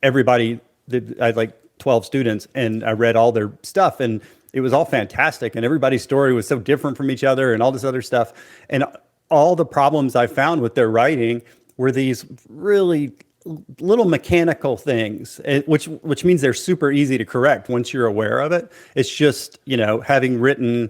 everybody, I had like 12 students, and I read all their stuff, and it was all fantastic, and everybody's story was so different from each other and all this other stuff. And all the problems I found with their writing were these really little mechanical things, which means they're super easy to correct once you're aware of it. It's just, having written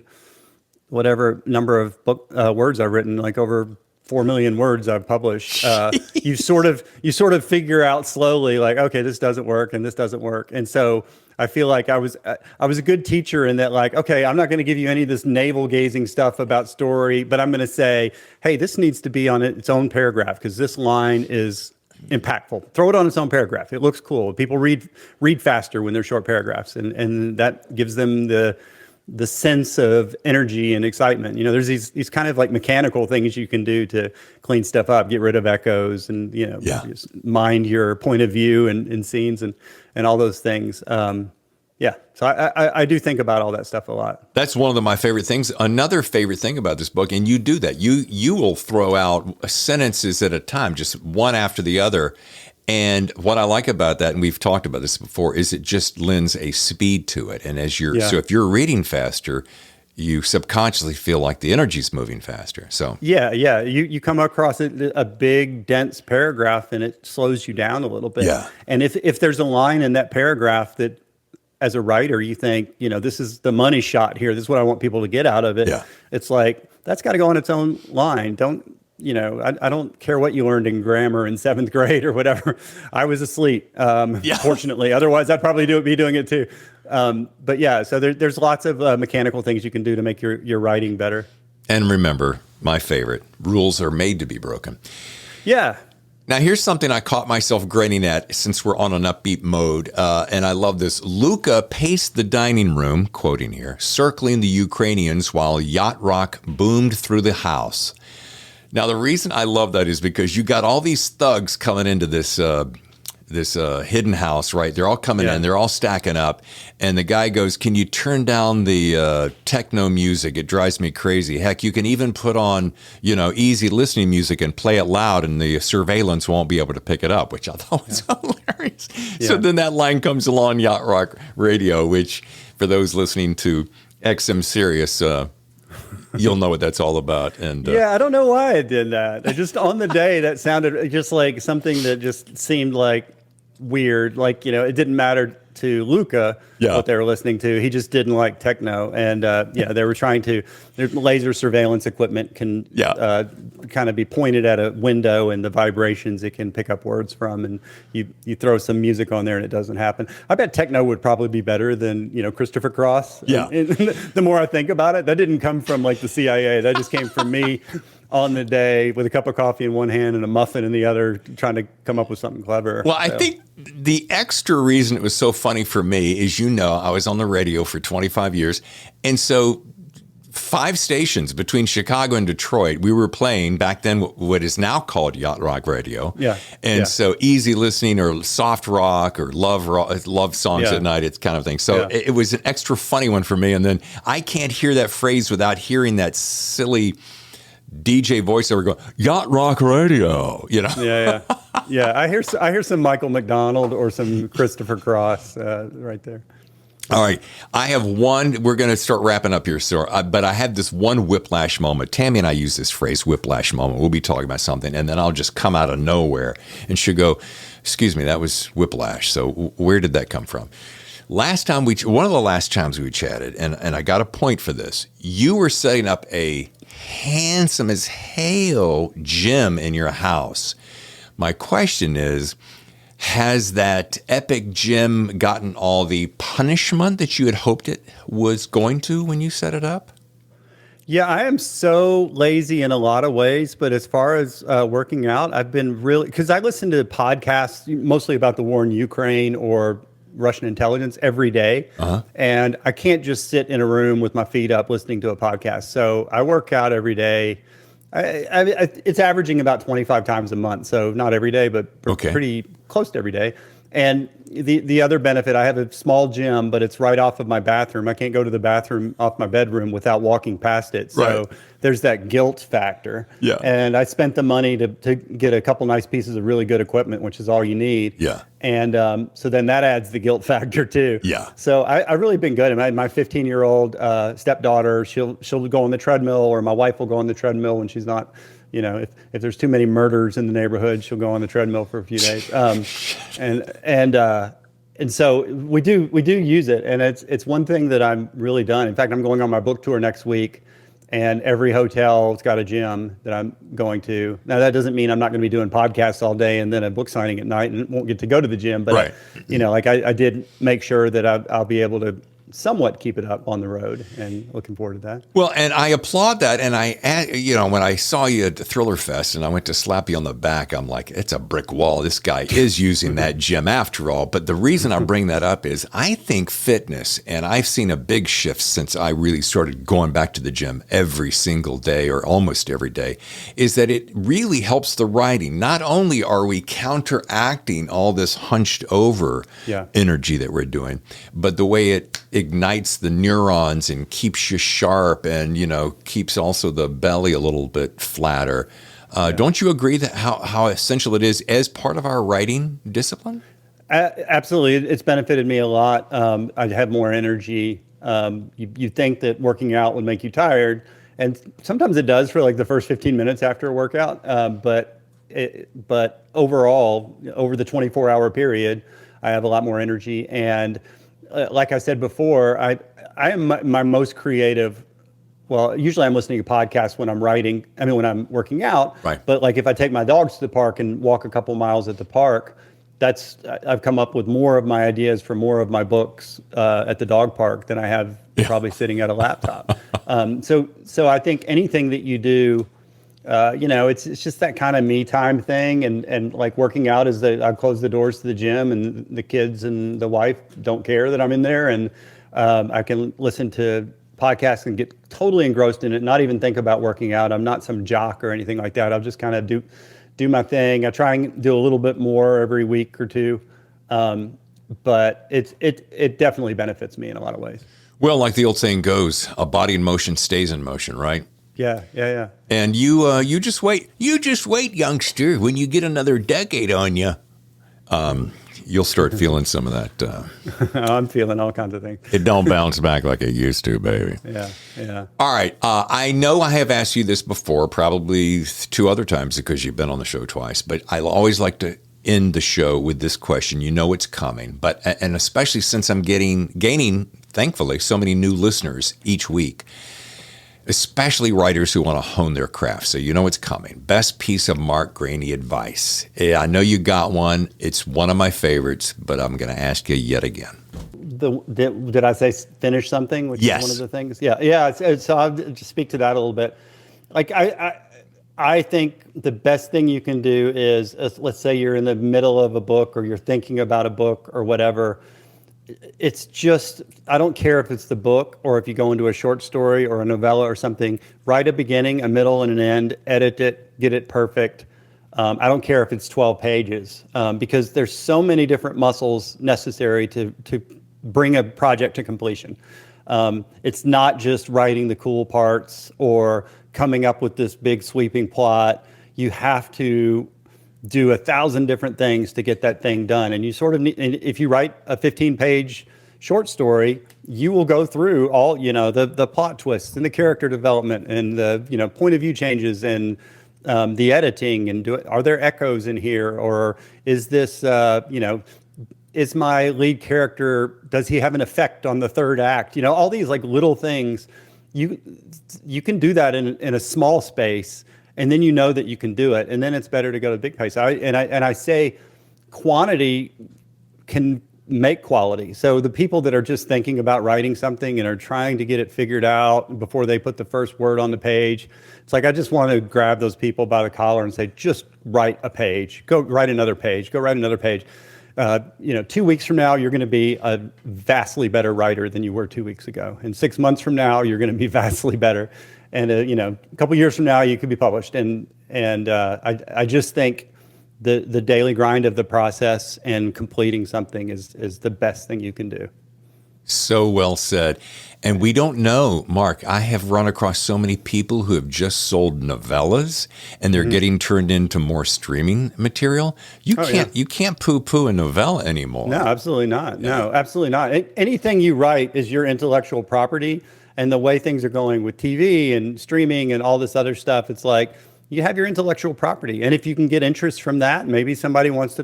whatever number of words I've written, like over 4 million words I've published, you sort of figure out slowly, like, okay, this doesn't work and this doesn't work. And so I feel like I was a good teacher in that, like, okay, I'm not going to give you any of this navel gazing stuff about story, but I'm going to say, hey, this needs to be on its own paragraph because this line is impactful. Throw it on its own paragraph. It looks cool. People read faster when they're short paragraphs, and that gives them the sense of energy and excitement. There's these kind of like mechanical things you can do to clean stuff up, get rid of echoes, and just mind your point of view and scenes and all those things. So I do think about all that stuff a lot. That's one of my favorite things. Another favorite thing about this book, and you do that, you will throw out sentences at a time, just one after the other. And what I like about that, and we've talked about this before, is it just lends a speed to it. And so if you're reading faster, you subconsciously feel like the energy's moving faster. So you come across a big, dense paragraph, and it slows you down a little bit. Yeah. And if there's a line in that paragraph that, as a writer, you think, this is the money shot here, this is what I want people to get out of it. Yeah. It's like, that's got to go on its own line. Don't I don't care what you learned in grammar in seventh grade or whatever. I was asleep, fortunately. Otherwise, I'd probably be doing it too. But yeah, so there's lots of mechanical things you can do to make your writing better. And remember, my favorite, rules are made to be broken. Yeah. Now, here's something I caught myself grinning at since we're on an upbeat mode, and I love this. Luca paced the dining room, quoting here, circling the Ukrainians while yacht rock boomed through the house. Now, the reason I love that is because you got all these thugs coming into this hidden house, right? They're all coming in, they're all stacking up, and the guy goes, "Can you turn down the techno music? It drives me crazy. Heck, you can even put on, easy listening music and play it loud, and the surveillance won't be able to pick it up," which I thought was hilarious. Yeah. So then that line comes along, Yacht Rock Radio, which for those listening to XM Sirius, you'll know what that's all about. And I don't know why I did that. Just on the day, that sounded just like something that just seemed like weird. Like, it didn't matter to Luca what they were listening to. He just didn't like techno. And they were trying to, their laser surveillance equipment can kind of be pointed at a window, and the vibrations it can pick up words from. And you throw some music on there and it doesn't happen. I bet techno would probably be better than, Christopher Cross. Yeah. And the more I think about it, that didn't come from like the CIA. That just came from me on the day with a cup of coffee in one hand and a muffin in the other, trying to come up with something clever. Well, I think the extra reason it was so funny for me is, I was on the radio for 25 years. And so 5 stations between Chicago and Detroit, we were playing back then what is now called Yacht Rock Radio. Yeah. And so easy listening or soft rock or love songs at night, it's kind of thing. So it was an extra funny one for me. And then I can't hear that phrase without hearing that silly DJ voiceover going, Yacht Rock Radio, Yeah. I hear some Michael McDonald or some Christopher Cross right there. All right. I have one. We're going to start wrapping up here, sir. But I had this one whiplash moment. Tammy and I use this phrase, whiplash moment. We'll be talking about something, and then I'll just come out of nowhere, and she'll go, "Excuse me, that was whiplash. So where did that come from?" One of the last times we chatted, and I got a point for this. You were setting up a handsome as hail gym in your house. My question is, has that epic gym gotten all the punishment that you had hoped it was going to when you set it up? Yeah, I am so lazy in a lot of ways, but as far as working out, I've been really, because I listen to podcasts mostly about the war in Ukraine or Russian intelligence every day. And I can't just sit in a room with my feet up listening to a podcast. So I work out every day. It's averaging about 25 times a month. So not every day, but pretty close to every day. And the other benefit, I have a small gym, but it's right off of my bathroom. I can't go to the bathroom off my bedroom without walking past it. So there's that guilt factor. Yeah. And I spent the money to get a couple nice pieces of really good equipment, which is all you need. Yeah. And so then that adds the guilt factor too. Yeah. So I've really been good. My 15-year-old stepdaughter, she'll go on the treadmill, or my wife will go on the treadmill when she's not. If there's too many murders in the neighborhood, she'll go on the treadmill for a few days. And so we do use it, and it's one thing that I'm really done. In fact, I'm going on my book tour next week, and every hotel's got a gym that I'm going to. Now that doesn't mean I'm not going to be doing podcasts all day and then a book signing at night and won't get to go to the gym. But I did make sure that I'll be able to somewhat keep it up on the road, and looking forward to that. Well, and I applaud that. And when I saw you at the Thriller Fest and I went to slap you on the back, I'm like, it's a brick wall. This guy is using that gym after all. But the reason I bring that up is I think fitness, and I've seen a big shift since I really started going back to the gym every single day or almost every day, is that it really helps the writing. Not only are we counteracting all this hunched over energy that we're doing, but the way it ignites the neurons and keeps you sharp and, keeps also the belly a little bit flatter. Don't you agree that how essential it is as part of our writing discipline? Absolutely. It's benefited me a lot. I have more energy. You think that working out would make you tired, and sometimes it does for like the first 15 minutes after a workout. But overall, over the 24-hour period, I have a lot more energy. And like I said before, I am my most creative well, usually I'm listening to podcasts when I'm writing. I mean, when I'm working out. Right. But like if I take my dogs to the park and walk a couple miles at the park, I've come up with more of my ideas for more of my books at the dog park than I have probably sitting at a laptop. So I think anything that you do, it's just that kind of me time thing. And like working out is that I close the doors to the gym and the kids and the wife don't care that I'm in there. And I can listen to podcasts and get totally engrossed in it, not even think about working out. I'm not some jock or anything like that. I'll just kind of do my thing. I try and do a little bit more every week or two. But it definitely benefits me in a lot of ways. Well, like the old saying goes, a body in motion stays in motion, right? Yeah. And you just wait, youngster. When you get another decade on you, you'll start feeling some of that. I'm feeling all kinds of things. It don't bounce back like it used to, baby. Yeah. All right. I know I have asked you this before, probably 2 other times because you've been on the show twice, but I always like to end the show with this question. You know it's coming, and especially since I'm gaining, thankfully, so many new listeners each week, especially writers who want to hone their craft. So you know it's coming. Best piece of Mark Greaney advice. Yeah, I know you got one. It's one of my favorites, but I'm going to ask you yet again. Did I say finish something? Which Yes. is one of the things. Yeah. So I'll just speak to that a little bit. Like I think the best thing you can do is let's say you're in the middle of a book or you're thinking about a book or whatever. It's just, I don't care if it's the book or if you go into a short story or a novella or something, write a beginning, a middle, and an end, edit it, get it perfect. I don't care if it's 12 pages because there's so many different muscles necessary to bring a project to completion. It's not just writing the cool parts or coming up with this big sweeping plot. You have to do 1,000 different things to get that thing done. And you sort of need, and if you write a 15-page short story, you will go through all, the plot twists and the character development and the, point of view changes and the editing and are there echoes in here? Or is this, is my lead character, does he have an effect on the third act? All these like little things, you can do that in a small space. And then you know that you can do it, and then it's better to go to the big pace. I say quantity can make quality. So the people that are just thinking about writing something and are trying to get it figured out before they put the first word on the page, it's like I just want to grab those people by the collar and say, just write a page. Go write another page. Go write another page. 2 weeks from now, you're going to be a vastly better writer than you were 2 weeks ago. And 6 months from now, you're going to be vastly better. And a couple years from now, you could be published. And I just think the daily grind of the process and completing something is the best thing you can do. So well said. And we don't know, Mark, I have run across so many people who have just sold novellas and they're getting turned into more streaming material. You can't poo-poo a novella anymore. No, absolutely not. No, absolutely not. Anything you write is your intellectual property. And the way things are going with TV and streaming and all this other stuff, it's like you have your intellectual property. And if you can get interest from that, maybe somebody wants you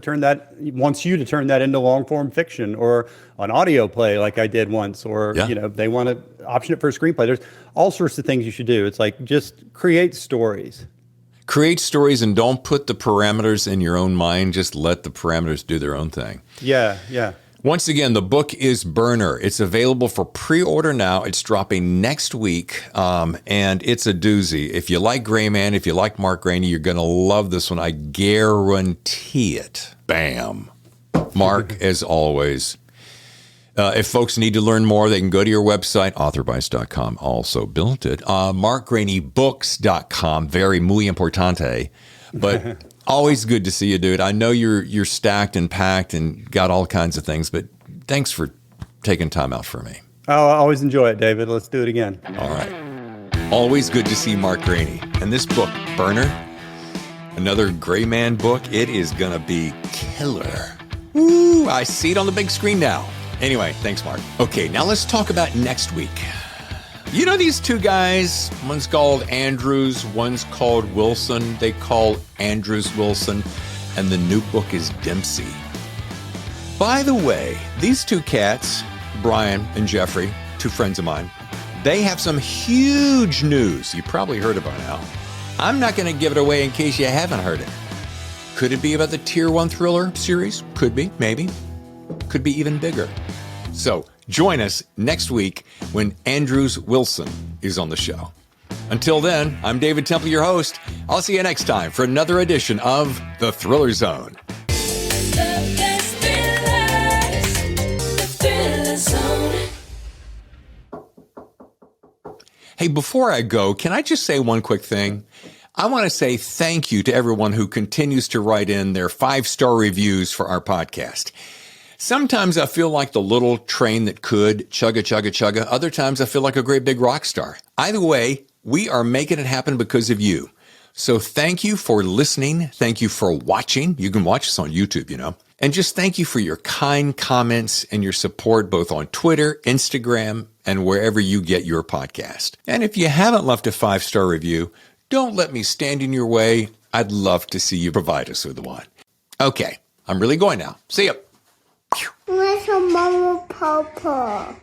to turn that into long form fiction or an audio play like I did once, or they want to option it for a screenplay. There's all sorts of things you should do. It's like just create stories. Create stories and don't put the parameters in your own mind. Just let the parameters do their own thing. Yeah. Once again, the book is Burner. It's available for pre-order now. It's dropping next week, and it's a doozy. If you like Gray Man, if you like Mark Greaney, you're going to love this one. I guarantee it. Bam. Mark, as always. If folks need to learn more, they can go to your website, authorbites.com. Also built it. MarkGreaneyBooks.com. Very muy importante. But always good to see you, dude. I know you're stacked and packed and got all kinds of things, but thanks for taking time out for me. Oh, I always enjoy it, David. Let's do it again. All right. Always good to see Mark Greaney. And this book, Burner, another Gray Man book, it is going to be killer. Woo, I see it on the big screen now. Anyway, thanks, Mark. Okay, now let's talk about next week. You know these two guys, one's called Andrews, one's called Wilson. They call Andrews Wilson, and the new book is Dempsey. By the way, these two cats, Brian and Jeffrey, two friends of mine, They have some huge news you probably heard about now. I'm not going to give it away in case you haven't heard it. Could it be about the Tier 1 thriller series? Could be, maybe. Could be even bigger. So join us next week when Andrews Wilson is on the show. Until then, I'm David Temple, your host. I'll see you next time for another edition of The Thriller Zone. Hey, before I go, can I just say one quick thing? I want to say thank you to everyone who continues to write in their 5-star reviews for our podcast. Sometimes I feel like the little train that could chugga, chugga, chugga. Other times I feel like a great big rock star. Either way, we are making it happen because of you. So thank you for listening. Thank you for watching. You can watch us on YouTube, you know. And just thank you for your kind comments and your support both on Twitter, Instagram, and wherever you get your podcast. And if you haven't left a 5-star review, don't let me stand in your way. I'd love to see you provide us with one. Okay, I'm really going now. See ya. Little Mama Papa.